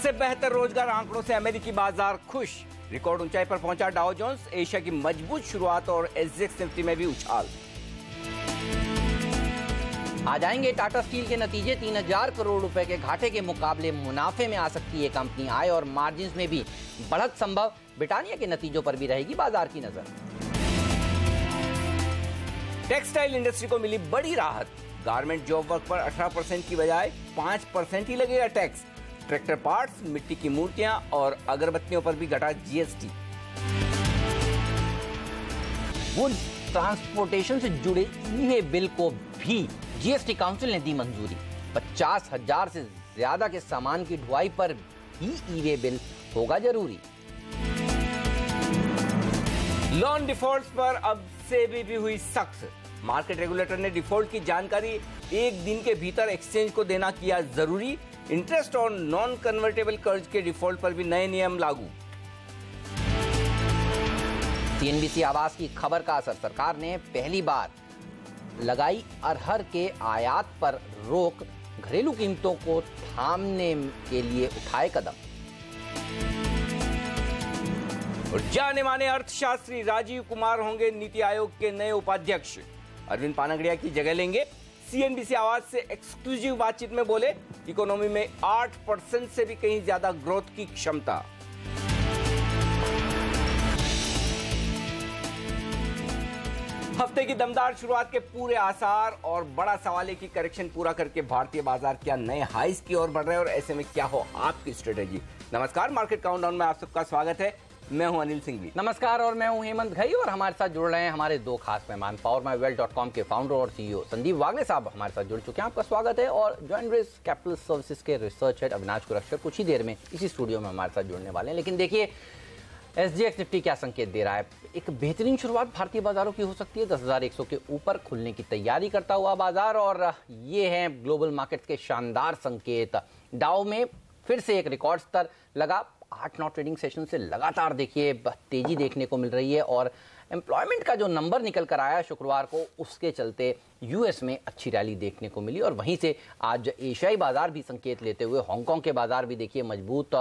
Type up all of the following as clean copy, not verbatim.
सबसे बेहतर रोजगार आंकड़ों से अमेरिकी बाजार खुश। रिकॉर्ड ऊंचाई पर पहुंचा डाउ जोन्स। एशिया की मजबूत शुरुआत और एसजेएक्स निफ्टी में भी उछाल। आ जाएंगे टाटा स्टील के नतीजे। 3000 करोड़ रुपए के घाटे के मुकाबले मुनाफे में आ सकती है कंपनी। आय और मार्जिन्स में भी बढ़त संभव। ब्रिटानिया के नतीजों पर भी रहेगी बाजार की नजर। टेक्सटाइल इंडस्ट्री को मिली बड़ी राहत। गारमेंट जॉब वर्क पर 18% की बजाय 5% ही लगेगा टैक्स। ट्रैक्टर पार्ट्स, मिट्टी की मूर्तियां और अगरबत्तियों पर भी घटा जीएसटी। गुड्स ट्रांसपोर्टेशन से जुड़े ई-वे बिल को भी जीएसटी काउंसिल ने दी मंजूरी। 50,000 से ज्यादा के सामान की ढुलाई पर भी ई-वे बिल होगा जरूरी। लोन डिफॉल्ट्स पर अब सेबी भी हुई सख्त। मार्केट रेगुलेटर ने डिफॉल्ट की जानकारी एक दिन के भीतर एक्सचेंज को देना किया जरूरी। इंटरेस्ट और नॉन कन्वर्टेबल कर्ज के डिफॉल्ट पर भी नए नियम लागू। सीएनबीसी आवास की खबर का असर। सरकार ने पहली बार लगाई अरहर के आयात पर रोक। घरेलू कीमतों को थामने के लिए उठाए कदम। और जाने माने अर्थशास्त्री राजीव कुमार होंगे नीति आयोग के नए उपाध्यक्ष। अरविंद पानगड़िया की जगह लेंगे। सीएनबीसी आवाज से एक्सक्लूसिव बातचीत में बोले, इकोनॉमी में 8% से भी कहीं ज्यादा ग्रोथ की क्षमता। हफ्ते की दमदार शुरुआत के पूरे आसार और बड़ा सवाल है कि करेक्शन पूरा करके भारतीय बाजार क्या नए हाईज की ओर बढ़ रहे हैं और ऐसे में क्या हो आपकी स्ट्रेटेजी। नमस्कार, मार्केट काउंटडाउन में आप सबका स्वागत है। मैं हूं अनिल सिंघवी। नमस्कार और मैं हूं हेमंत घई और हमारे साथ जुड़ रहे हैं हमारे दो खास मेहमान। powermywealth.com के फाउंडर और सीईओ संदीप वागले साहब हमारे साथ जुड़ चुके हैं। आपका स्वागत है। और जॉइंट कैपिटल सर्विसेज के रिसर्च हेड अविनाश कुरश्कर कुछ ही देर में इसी स्टूडियो में हमारे साथ जुड़ने वाले हैं। लेकिन देखिए, एसजीएक्स निफ्टी क्या संकेत दे रहा है। एक बेहतरीन शुरुआत भारतीय बाजारों की हो सकती है। 10,100 के ऊपर खुलने की तैयारी करता हुआ बाजार, और ये है ग्लोबल मार्केट्स के शानदार संकेत। डाउ में फिर से एक रिकॉर्ड स्तर लगा। 8-9 ट्रेडिंग सेशन से लगातार देखिए तेजी देखने को मिल रही है। और एम्प्लॉयमेंट का जो नंबर निकल कर आया शुक्रवार को, उसके चलते यूएस में अच्छी रैली देखने को मिली। और वहीं से आज एशियाई बाजार भी संकेत लेते हुए हांगकांग के बाजार भी देखिए मजबूत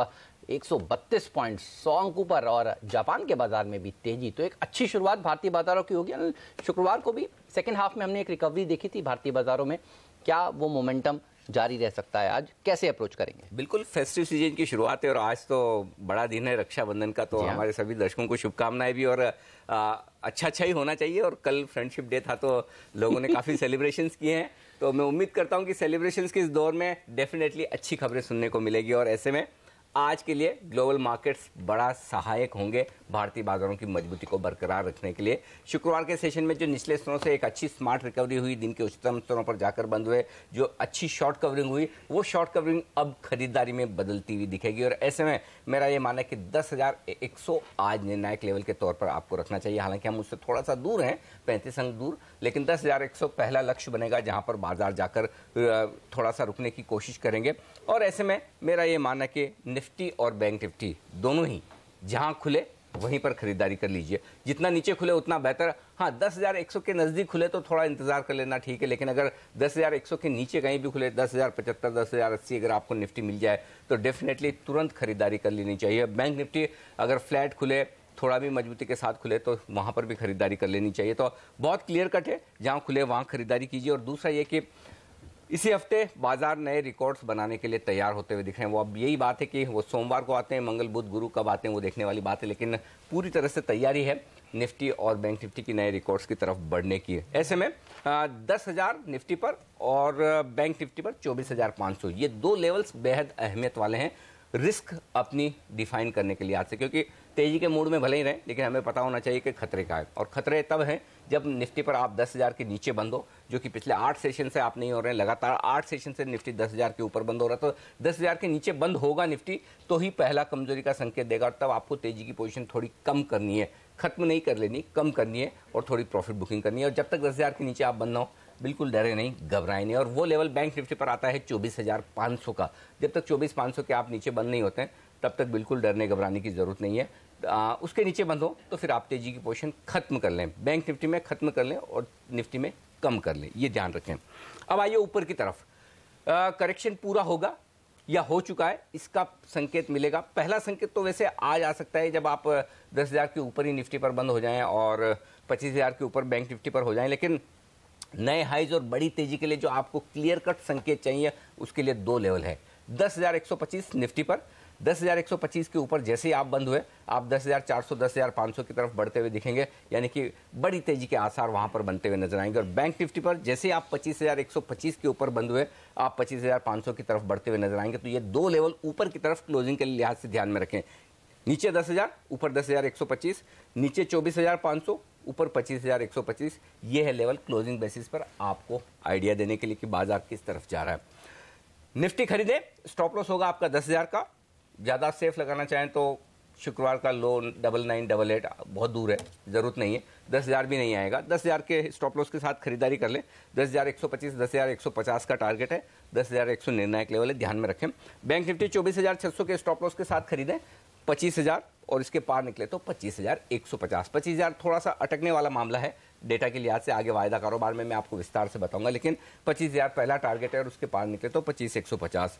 132 पॉइंट 100 अंक ऊपर, और जापान के बाजार में भी तेजी। तो एक अच्छी शुरुआत भारतीय बाजारों की होगी। शुक्रवार को भी सेकेंड हाफ में हमने एक रिकवरी देखी थी भारतीय बाजारों में। क्या वो मोमेंटम जारी रह सकता है? आज कैसे अप्रोच करेंगे? बिल्कुल, फेस्टिव सीजन की शुरुआत है और आज तो बड़ा दिन है रक्षाबंधन का। तो हमारे सभी दर्शकों को शुभकामनाएं भी। और अच्छा ही होना चाहिए। और कल फ्रेंडशिप डे था तो लोगों ने काफ़ी सेलिब्रेशंस किए हैं। तो मैं उम्मीद करता हूं कि सेलिब्रेशंस के इस दौर में डेफिनेटली अच्छी खबरें सुनने को मिलेगी। और ऐसे में आज के लिए ग्लोबल मार्केट्स बड़ा सहायक होंगे भारतीय बाजारों की मजबूती को बरकरार रखने के लिए। शुक्रवार के सेशन में जो निचले स्तरों से एक अच्छी स्मार्ट रिकवरी हुई, दिन के उच्चतम स्तरों पर जाकर बंद हुए, जो अच्छी शॉर्ट कवरिंग हुई, वो शॉर्ट कवरिंग अब खरीदारी में बदलती हुई दिखेगी। और ऐसे में मेरा ये मानना है कि 10,100 आज निर्णायक लेवल के तौर पर आपको रखना चाहिए। हालांकि हम उससे थोड़ा सा दूर हैं, 35 अंक दूर, लेकिन 10,100 पहला लक्ष्य बनेगा जहां पर बाजार जाकर थोड़ा सा रुकने की कोशिश करेंगे। और ऐसे में मेरा ये मानना है कि निफ्टी और बैंक निफ्टी दोनों ही जहां खुले वहीं पर खरीदारी कर लीजिए। जितना नीचे खुले उतना बेहतर। हाँ, 10,100 के नजदीक खुले तो थोड़ा इंतजार कर लेना ठीक है। लेकिन अगर 10,100 के नीचे कहीं भी खुले, 10,075, 10,080 अगर आपको निफ्टी मिल जाए तो डेफिनेटली तुरंत खरीदारी कर लेनी चाहिए। बैंक निफ्टी अगर फ्लैट खुले, थोड़ा भी मजबूती के साथ खुले, तो वहां पर भी खरीदारी कर लेनी चाहिए। तो बहुत क्लियर कट है, जहां खुले वहां खरीदारी कीजिए। और दूसरा ये कि इसी हफ्ते बाजार नए रिकॉर्ड्स बनाने के लिए तैयार होते हुए दिख रहे हैं। वो अब यही बात है कि वो सोमवार को आते हैं, मंगल बुध गुरु कब आते हैं वो देखने वाली बात है। लेकिन पूरी तरह से तैयारी है निफ्टी और बैंक निफ्टी की नए रिकॉर्ड्स की तरफ बढ़ने की। ऐसे में 10,000 निफ्टी पर और बैंक निफ्टी पर 24,500, ये दो लेवल्स बेहद अहमियत वाले हैं रिस्क अपनी डिफाइन करने के लिए आज से। क्योंकि तेजी के मूड में भले ही रहें, लेकिन हमें पता होना चाहिए कि खतरे का है। और खतरे तब हैं जब निफ्टी पर आप 10,000 के नीचे बंद हो, जो कि पिछले 8 सेशन से आप नहीं हो रहे हैं। लगातार 8 सेशन से निफ्टी 10,000 के ऊपर बंद हो रहा है। तो 10,000 के नीचे बंद होगा निफ्टी तो ही पहला कमजोरी का संकेत देगा। और तब आपको तेजी की पोजीशन थोड़ी कम करनी है, खत्म नहीं कर लेनी, कम करनी है और थोड़ी प्रॉफिट बुकिंग करनी है। और जब तक 10,000 के नीचे आप बंद ना हो, बिल्कुल डरे नहीं, घबराए नहीं। और वो लेवल बैंक निफ्टी पर आता है 24,500 का। जब तक 24,500 के आप नीचे बंद नहीं होते हैं, तब तक बिल्कुल डरने घबराने की जरूरत नहीं है। उसके नीचे बंद हो तो फिर आप तेजी की पोजीशन खत्म कर लें, बैंक निफ्टी में खत्म कर लें और निफ्टी में कम कर लें, ये ध्यान रखें। अब आइए ऊपर की तरफ। करेक्शन पूरा होगा या हो चुका है, इसका संकेत मिलेगा। पहला संकेत तो वैसे आज आ सकता है जब आप 10,000 के ऊपर ही निफ्टी पर बंद हो जाएं और 25,000 के ऊपर बैंक निफ्टी पर हो जाएं, लेकिन नए हाइज और बड़ी तेजी के लिए जो आपको क्लियर कट संकेत चाहिए उसके लिए 2 लेवल है। 10,125 निफ्टी पर, 10,125 के ऊपर जैसे ही आप बंद हुए आप 10,400 10,500 की तरफ बढ़ते हुए दिखेंगे, यानी कि बड़ी तेजी के आसार वहां पर बनते हुए नजर आएंगे। और बैंक निफ्टी पर जैसे ही आप 25,125 के ऊपर बंद हुए आप 25,500 की तरफ बढ़ते हुए नजर आएंगे। तो ये 2 लेवल ऊपर की तरफ क्लोजिंग के लिहाज से ध्यान में रखें। नीचे 10,000, ऊपर 10,125, नीचे 24,500, ऊपर 25,125। ये है लेवल क्लोजिंग बेसिस पर आपको आइडिया देने के लिए कि बाजार किस तरफ जा रहा है। निफ्टी खरीदें, स्टॉप लॉस होगा आपका 10,000 का। ज़्यादा सेफ लगाना चाहें तो शुक्रवार का लो 9988 बहुत दूर है, ज़रूरत नहीं है। 10,000 भी नहीं आएगा। 10,000 के स्टॉप लॉस के साथ खरीदारी कर लें। 10,125 10,150 का टारगेट है, 10,100 निर्णायक लेवल है, ध्यान में रखें। बैंक निफ्टी 24,600 के स्टॉप लॉस के साथ खरीदें, 25,000 और इसके पार निकले तो 25,150। 25,000 थोड़ा सा अटकने वाला मामला है डेटा के लिहाज से, आगे वायदा कारोबार में मैं आपको विस्तार से बताऊंगा, लेकिन 25,000 पहला टारगेट है और उसके पार निकले तो 25,150।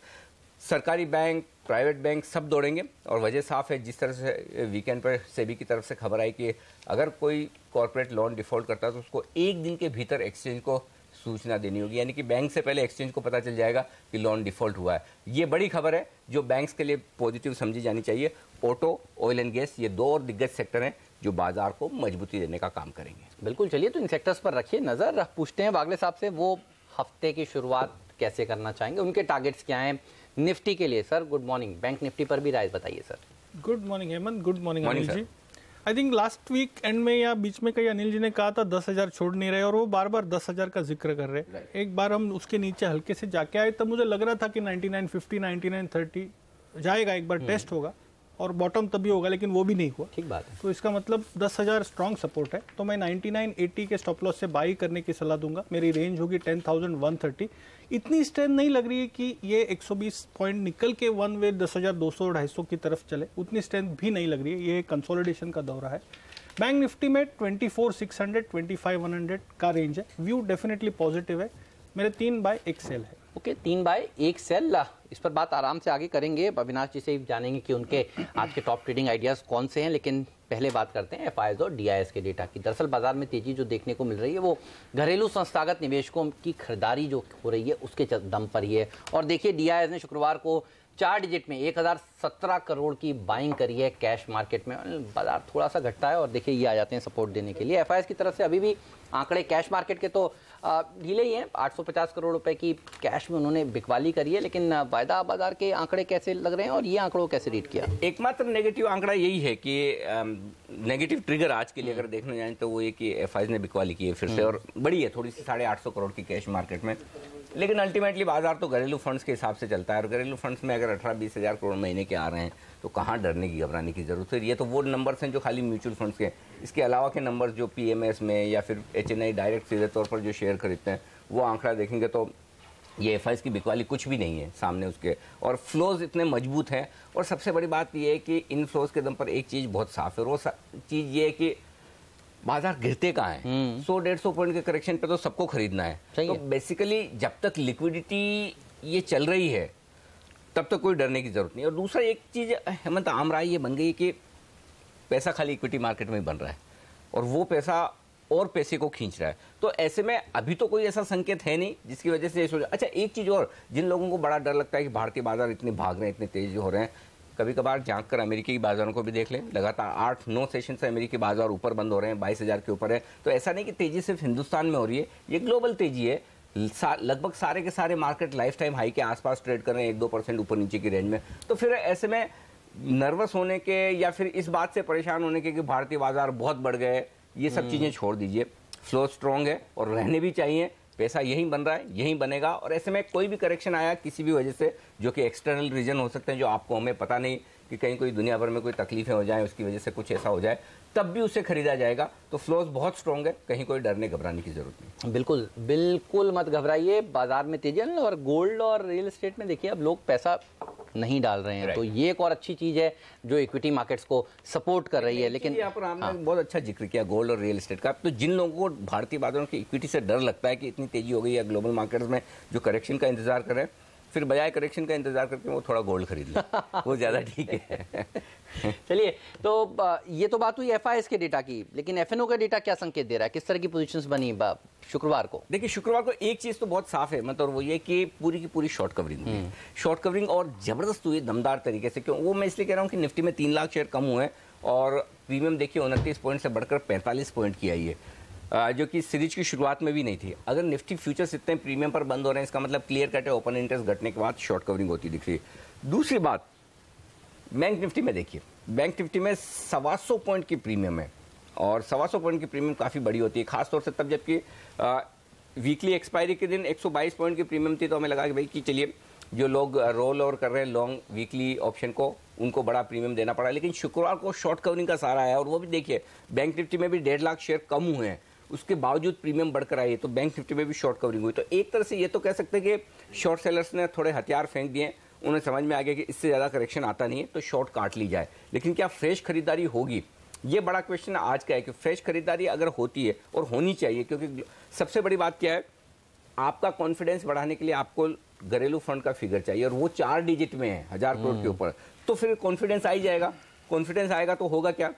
सरकारी बैंक, प्राइवेट बैंक सब दौड़ेंगे और वजह साफ है, जिस तरह से वीकेंड पर सेबी की तरफ से खबर आई कि अगर कोई कॉर्पोरेट लोन डिफॉल्ट करता है तो उसको 1 दिन के भीतर एक्सचेंज को सूचना देनी होगी, यानी कि बैंक से पहले एक्सचेंज को पता चल जाएगा कि लोन डिफॉल्ट हुआ है। ये बड़ी खबर है जो बैंक्स के लिए पॉजिटिव समझी जानी चाहिए। ऑटो, ऑयल एंड गैस, ये 2 और दिग्गज सेक्टर हैं जो बाजार को मजबूती देने का काम करेंगे। बिल्कुल, चलिए तो इन सेक्टर्स पर रखिए नजर। पूछते हैं वागले साहब से वो हफ्ते की शुरुआत कैसे करना चाहेंगे, उनके टारगेट्स क्या हैं निफ्टी के लिए। Sir good morning, bank Nifty पर भी राय बताइए sir. Good morning Hemant, good morning Anil ji. I think last weekend में या बीच में कहीं अनिल जी ने कहा था 10,000 छोड़ नहीं रहे और वो बार बार 10,000 का जिक्र कर रहे। एक बार हम उसके नीचे हल्के से जाके आए तब मुझे लग रहा था कि 9950 9930 जाएगा, एक बार टेस्ट होगा और बॉटम तभी होगा, लेकिन वो भी नहीं हुआ। ठीक बात है। तो इसका मतलब 10,000 स्ट्रॉन्ग सपोर्ट है, तो मैं 9980 के स्टॉप लॉस से बाई करने की सलाह दूंगा। मेरी रेंज होगी 10,130। इतनी स्ट्रेंथ नहीं लग रही है कि ये 120 पॉइंट निकल के वन वे 10,200 250 की तरफ चले, उतनी स्ट्रेंथ भी नहीं लग रही है। ये कंसोलिडेशन का दौरा है। बैंक निफ्टी में 24,600 25,100 का रेंज है। व्यू डेफिनेटली पॉजिटिव है। मेरे 3 बाय 1 सेल है। Okay, 3 buy 1 sell. इस पर बात आराम से आगे करेंगे, अविनाश जी से जानेंगे कि उनके आज के टॉप ट्रेडिंग आइडियाज कौन से हैं, लेकिन पहले बात करते हैं एफआईआईज और डीआईएस के डेटा की। दरअसल बाजार में तेजी जो देखने को मिल रही है वो घरेलू संस्थागत निवेशकों की खरीदारी जो हो रही है उसके दम पर ही है। और देखिए डीआईएस ने शुक्रवार को 4 डिजिट में 1017 करोड़ की बाइंग करी है कैश मार्केट में। बाजार थोड़ा सा घटता है और देखिए ये आ जाते हैं सपोर्ट देने के लिए। एफआईआईज की तरफ से अभी भी आंकड़े कैश मार्केट के तो ढीले ही हैं। 850 करोड़ रुपए की कैश में उन्होंने बिकवाली करी है, लेकिन वायदा बाजार के आंकड़े कैसे लग रहे हैं और ये आंकड़ों कैसे रीड किया? एकमात्र नेगेटिव आंकड़ा यही है कि नेगेटिव ट्रिगर आज के लिए अगर देखने जाएं तो वो ये कि एफआईआईज ने बिकवाली की है फिर से, और बड़ी है थोड़ी सी 850 करोड़ की कैश मार्केट में। लेकिन अल्टीमेटली बाजार तो घरेलू फंड्स के हिसाब से चलता है और घरेलू फंड्स में अगर 18-20 हज़ार करोड़ महीने के आ रहे हैं तो कहाँ डरने की घबराने की जरूरत है। ये तो वो नंबर्स हैं जो खाली म्यूचुअल फंड्स के, इसके अलावा के नंबर्स जो पीएमएस में या फिर एचएनआई डायरेक्ट सीधे तौर पर जो शेयर खरीदते हैं वो आंकड़ा देखेंगे तो ये एफआईआईज की बिकवाली कुछ भी नहीं है सामने उसके, और फ्लोज इतने मजबूत हैं। और सबसे बड़ी बात ये है कि इन फ्लोज के दम पर एक चीज़ बहुत साफ है, और वो चीज़ ये है कि बाजार गिरते कहाँ हैं। 100-150 पॉइंट के करेक्शन पे तो सबको खरीदना है। तो बेसिकली जब तक लिक्विडिटी ये चल रही है तब तक कोई डरने की जरूरत नहीं। और दूसरा एक चीज़ हेमंत आम राय ये बन गई कि पैसा खाली इक्विटी मार्केट में ही बन रहा है और वो पैसा और पैसे को खींच रहा है। तो ऐसे में अभी तो कोई ऐसा संकेत है नहीं जिसकी वजह से ये सोचा। अच्छा एक चीज़ और, जिन लोगों को बड़ा डर लगता है कि भारतीय बाजार इतने भाग रहे हैं, इतने तेज हो रहे हैं, कभी कभार झांक कर अमेरिकी बाजारों को भी देख लें। लगातार 8-9 सेशन से अमेरिकी बाजार ऊपर बंद हो रहे हैं, 22,000 के ऊपर है। तो ऐसा नहीं कि तेजी सिर्फ हिंदुस्तान में हो रही है, ये ग्लोबल तेजी है। लगभग सारे के सारे मार्केट लाइफ टाइम हाई के आसपास ट्रेड कर रहे हैं, 1-2% ऊपर नीचे की रेंज में। तो फिर ऐसे में नर्वस होने के या फिर इस बात से परेशान होने के कि भारतीय बाजार बहुत बढ़ गए, ये सब चीज़ें छोड़ दीजिए। फ्लो स्ट्रॉन्ग है और रहने भी चाहिए, पैसा यहीं बन रहा है, यहीं बनेगा। और ऐसे में कोई भी करेक्शन आया किसी भी वजह से, जो कि एक्सटर्नल रीजन हो सकते हैं जो आपको हमें पता नहीं कि कहीं कोई दुनिया भर में कोई तकलीफें हो जाए, उसकी वजह से कुछ ऐसा हो जाए, तब भी उसे खरीदा जाएगा। तो फ्लोज बहुत स्ट्रॉन्ग है, कहीं कोई डरने घबराने की जरूरत नहीं। बिल्कुल बिल्कुल मत घबराइए, बाजार में तेजी है। और गोल्ड और रियल एस्टेट में देखिए अब लोग पैसा नहीं डाल रहे हैं, तो ये एक और अच्छी चीज है जो इक्विटी मार्केट्स को सपोर्ट कर रही है। लेकिन यहाँ पर आपने बहुत अच्छा जिक्र किया गोल्ड और रियल एस्टेट का। तो जिन लोगों को भारतीय बाजारों की इक्विटी से डर लगता है कि इतनी तेजी हो गई है ग्लोबल मार्केट्स में, जो करेक्शन का इंतजार कर रहे हैं, फिर बजाय करेक्शन का इंतजार करके वो थोड़ा गोल्ड खरीद ले, वो ज़्यादा ठीक है। चलिए, तो ये तो बात हुई एफआईएस के डेटा की, लेकिन एफएनओ का डेटा क्या संकेत दे रहा है, किस तरह की पोजीशंस बनी शुक्रवार को? देखिए, शुक्रवार को एक चीज तो बहुत साफ है, मतलब वो ये कि पूरी की पूरी शॉर्ट कवरिंग हुई, शॉर्ट कवरिंग और जबरदस्त हुई, दमदार तरीके से। क्यों वो मैं इसलिए कह रहा हूँ कि निफ्टी में 3 लाख शेयर कम हुए और प्रीमियम देखिए 29 पॉइंट से बढ़कर 45 पॉइंट की आई है, जो कि सीरीज की शुरुआत में भी नहीं थी। अगर निफ्टी फ्यूचर्स इतने प्रीमियम पर बंद हो रहे हैं, इसका मतलब क्लियर कट है ओपन इंटरेस्ट घटने के बाद शॉर्ट कवरिंग होती दिख रही है। दूसरी बात, बैंक निफ्टी में देखिए, बैंक निफ्टी में 125 पॉइंट की प्रीमियम है और 125 पॉइंट की प्रीमियम काफ़ी बड़ी होती है, खासतौर से तब जबकि वीकली एक्सपायरी के दिन 122 पॉइंट की प्रीमियम थी। तो हमें लगा कि भाई कि चलिए जो लोग रोल ओवर कर रहे हैं लॉन्ग वीकली ऑप्शन को, उनको बड़ा प्रीमियम देना पड़ा। लेकिन शुक्रवार को शॉर्ट कवरिंग का सहारा आया और वो भी देखिए बैंक निफ्टी में भी 1.5 लाख शेयर कम हुए हैं, उसके बावजूद प्रीमियम बढ़कर आई है, तो बैंक निफ्टी में भी शॉर्ट कवरिंग हुई। तो एक तरह से ये तो कह सकते हैं कि शॉर्ट सेलर्स ने थोड़े हथियार फेंक दिए, उन्हें समझ में आ गया कि इससे ज़्यादा करेक्शन आता नहीं है तो शॉर्ट काट ली जाए। लेकिन क्या फ्रेश खरीदारी होगी, ये बड़ा क्वेश्चन आज का है कि फ्रेश खरीदारी अगर होती है और होनी चाहिए, क्योंकि सबसे बड़ी बात क्या है, आपका कॉन्फिडेंस बढ़ाने के लिए आपको घरेलू फंड का फिगर चाहिए और वो 4 डिजिट में है 1000 करोड़ के ऊपर, तो फिर कॉन्फिडेंस आ ही जाएगा। कॉन्फिडेंस आएगा तो होगा क्या,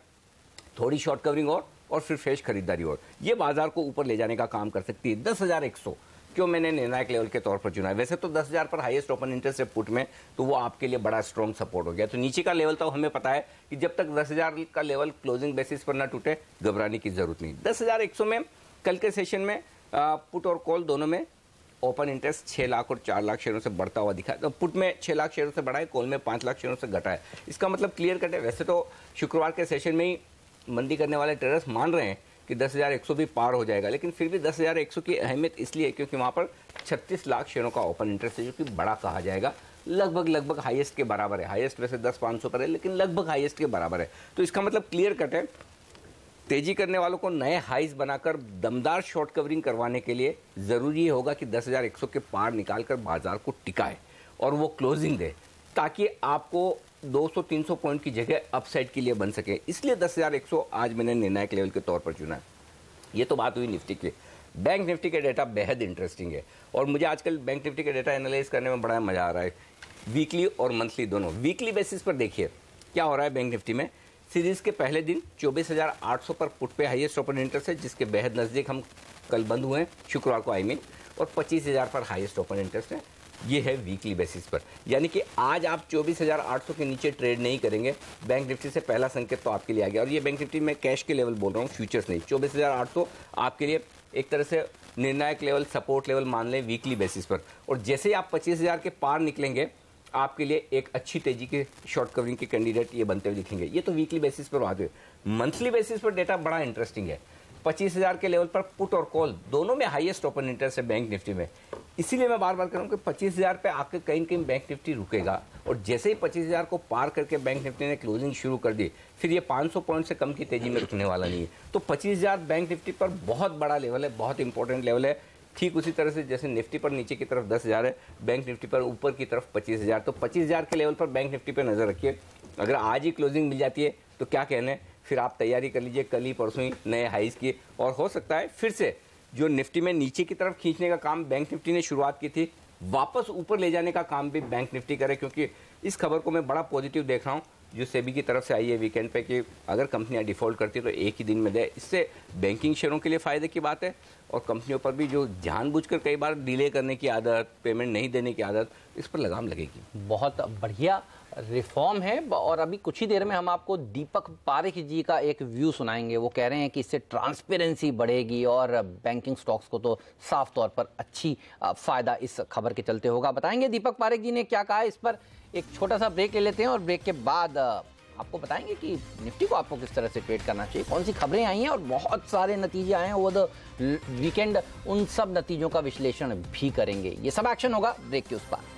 थोड़ी शॉर्ट कवरिंग और फिर फ्रेश खरीदारी और ये बाजार को ऊपर ले जाने का काम कर सकती है। 10,100 क्यों मैंने निर्णायक लेवल के तौर पर चुना है, वैसे तो 10,000 पर हाईएस्ट ओपन इंटरेस्ट है पुट में, तो वो आपके लिए बड़ा स्ट्रॉन्ग सपोर्ट हो गया। तो नीचे का लेवल तो हमें पता है कि जब तक 10,000 का लेवल क्लोजिंग बेसिस पर ना टूटे, घबराने की जरूरत नहीं। 10,100 में कल के सेशन में पुट और कॉल दोनों में ओपन इंटरेस्ट 6 लाख और 4 लाख शेयरों से बढ़ता हुआ दिखा है। तो पुट में 6 लाख शेयरों से बढ़ा है, कॉल में 5 लाख शेयरों से घटा है। इसका मतलब क्लियर कट है। वैसे तो शुक्रवार के सेशन में ही मंदी करने वाले ट्रेडर्स मान रहे हैं कि 10,100 भी पार हो जाएगा, लेकिन फिर भी 10,100 की अहमियत इसलिए है क्योंकि वहाँ पर 36 लाख शेयरों का ओपन इंटरेस्ट है, जो कि बड़ा कहा जाएगा, लगभग हाईएस्ट के बराबर है। हाईएस्ट वैसे 10,500 पर है, लेकिन लगभग हाईएस्ट के बराबर है। तो इसका मतलब क्लियर कट है, तेजी करने वालों को नए हाइज बनाकर दमदार शॉर्ट कवरिंग करवाने के लिए जरूरी होगा कि 10,100 के पार निकालकर बाजार को टिकाए और वो क्लोजिंग दे, ताकि आपको 200-300 पॉइंट की जगह अपसाइड के लिए बन सके। इसलिए 10,100 आज मैंने निर्णायक लेवल के तौर पर चुना है। ये तो बात हुई निफ्टी की। बैंक निफ्टी के डेटा बेहद इंटरेस्टिंग है और मुझे आजकल बैंक निफ्टी के डेटा एनालाइज करने में बड़ा मजा आ रहा है, वीकली और मंथली दोनों। वीकली बेसिस पर देखिए क्या हो रहा है बैंक निफ्टी में। सीरीज के पहले दिन 24,800 पर पुट पे हाईएस्ट ओपन इंटरेस्ट है, जिसके बेहद नज़दीक हम कल बंद हुए हैं, शुक्रवार को और 25,000 पर हाईएस्ट ओपन इंटरेस्ट है। ये है वीकली बेसिस पर, यानी कि आज आप 24,800 के नीचे ट्रेड नहीं करेंगे। बैंक निफ्टी से पहला संकेत तो आपके लिए आ गया। और ये बैंक निफ्टी में कैश के लेवल बोल रहा हूँ, फ्यूचर्स नहीं। 24,800 आपके लिए एक तरह से निर्णायक लेवल, सपोर्ट लेवल मान लें वीकली बेसिस पर। और जैसे ही आप 25,000 के पार निकलेंगे, आपके लिए एक अच्छी तेजी के शॉर्ट कवरिंग के कैंडिडेट ये बनते हुए दिखेंगे। ये तो वीकली बेसिस पर बात है। मंथली बेसिस पर डेटा बड़ा इंटरेस्टिंग है। 25,000 के लेवल पर पुट और कॉल दोनों में हाईएस्ट ओपन इंटरेस्ट है बैंक निफ्टी में। इसीलिए मैं बार बार कह रहा हूँ कि 25,000 पे आके कहीं कहीं बैंक निफ्टी रुकेगा और जैसे ही 25,000 को पार करके बैंक निफ्टी ने क्लोजिंग शुरू कर दी, फिर ये 500 पॉइंट से कम की तेजी में रुकने वाला नहीं है। तो 25,000 बैंक निफ्टी पर बहुत बड़ा लेवल है, बहुत इंपॉर्टेंट लेवल है। ठीक उसी तरह से जैसे निफ्टी पर नीचे की तरफ 10,000 है, बैंक निफ्टी पर ऊपर की तरफ 25,000। तो 25,000 के लेवल पर बैंक निफ्टी पर नजर रखिए। अगर आज ही क्लोजिंग मिल जाती है तो क्या कहने, फिर आप तैयारी कर लीजिए कल ही परसों ही नए हाइज की। और हो सकता है फिर से जो निफ्टी में नीचे की तरफ खींचने का काम बैंक निफ्टी ने शुरुआत की थी, वापस ऊपर ले जाने का काम भी बैंक निफ्टी करे। क्योंकि इस खबर को मैं बड़ा पॉजिटिव देख रहा हूँ जो सेबी की तरफ से आई है वीकेंड पे, कि अगर कंपनियां डिफॉल्ट करती है तो एक ही दिन में दे। इससे बैंकिंग शेयरों के लिए फ़ायदे की बात है और कंपनियों पर भी जो जानबूझकर कई बार डिले करने की आदत, पेमेंट नहीं देने की आदत, इस पर लगाम लगेगी। बहुत बढ़िया रिफॉर्म है। और अभी कुछ ही देर में हम आपको दीपक पारेख जी का एक व्यू सुनाएंगे। वो कह रहे हैं कि इससे ट्रांसपेरेंसी बढ़ेगी और बैंकिंग स्टॉक्स को तो साफ तौर पर अच्छी फायदा इस खबर के चलते होगा। बताएंगे दीपक पारेख जी ने क्या कहा इस पर। एक छोटा सा ब्रेक ले लेते हैं और ब्रेक के बाद आपको बताएंगे कि निफ्टी को आपको किस तरह से ट्रेड करना चाहिए, कौन सी खबरें आई हैं और बहुत सारे नतीजे आए हैं ओवर द वीकेंड। उन सब नतीजों का विश्लेषण भी करेंगे। ये सब एक्शन होगा ब्रेक के उस पार।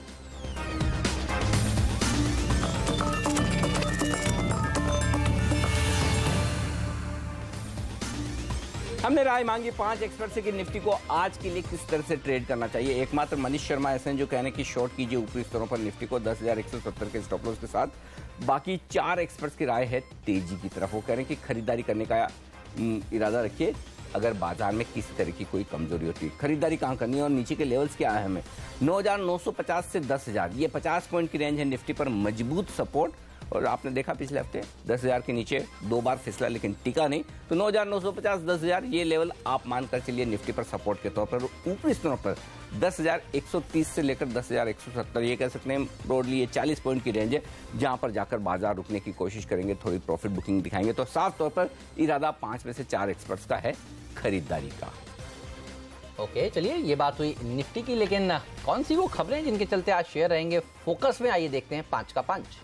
हमने राय मांगी 5 एक्सपर्ट से कि निफ्टी को आज के लिए किस तरह से ट्रेड करना चाहिए। एकमात्र मनीष शर्मा ऐसे हैं जो कह रहे हैं कि शॉर्ट कीजिए ऊपरी स्तरों पर निफ्टी को 10,170 के स्टॉप लॉस के साथ। बाकी 4 एक्सपर्ट्स की राय है तेजी की तरफ। वो कह रहे हैं कि खरीदारी करने का इरादा रखिए अगर बाजार में किसी तरह की कोई कमजोरी होती है। खरीदारी कहाँ करनी है और नीचे के लेवल्स क्या है हमें 9,950 से 10,000, ये 50 पॉइंट की रेंज है निफ्टी पर मजबूत सपोर्ट। और आपने देखा पिछले हफ्ते 10,000 के नीचे 2 बार फिसला लेकिन टिका नहीं, तो 9,950 10,000 ये लेवल आप मानकर चलिए निफ्टी पर सपोर्ट के तौर पर। ऊपरी स्तरों पर 10,130 से लेकर 10,170, ये कह सकते हैं ब्रॉडली ये 40 पॉइंट की रेंज है जहां पर जाकर बाजार रुकने की कोशिश करेंगे, थोड़ी प्रॉफिट बुकिंग दिखाएंगे। तो साफ तौर पर इरादा 5 में से 4 एक्सपर्ट्स का है खरीदारी का। ओके, चलिए ये बात हुई निफ्टी की, लेकिन कौन सी वो खबरें जिनके चलते आज शेयर रहेंगे फोकस में, आइए देखते हैं 5 का 5।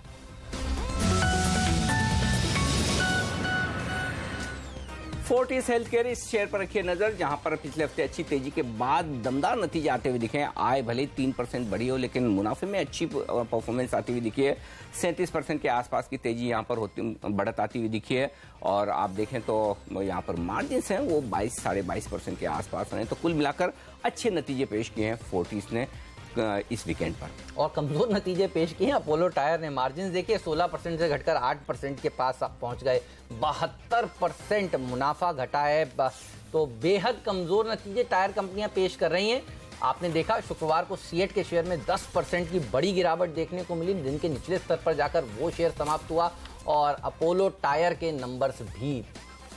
फोर्टिस हेल्थकेयर इस शेयर पर रखिए नजर, जहां पर पिछले हफ्ते अच्छी तेजी के बाद दमदार नतीजे आते हुए दिखे हैं। आय भले 3% बढ़ी हो लेकिन मुनाफे में अच्छी परफॉर्मेंस आती हुई दिखी है। 37% के आसपास की तेजी यहां पर बढ़त आती हुई दिखी है। और आप देखें तो यहां पर मार्जिन हैं वो 22 साढ़े 22% के आसपास हैं। तो कुल मिलाकर अच्छे नतीजे पेश किए हैं फोर्टिस ने इस वीकेंड पर। और कमजोर नतीजे पेश किए हैं अपोलो टायर ने। मार्जिन देखिए 16% से घटकर 8% के पास पहुंच गए। 72% मुनाफा घटा है। तो बेहद कमजोर नतीजे टायर कंपनियां पेश कर रही हैं। आपने देखा शुक्रवार को सीएट के शेयर में 10% की बड़ी गिरावट देखने को मिली। दिन के निचले स्तर पर जाकर वो शेयर समाप्त हुआ और अपोलो टायर के नंबर्स भी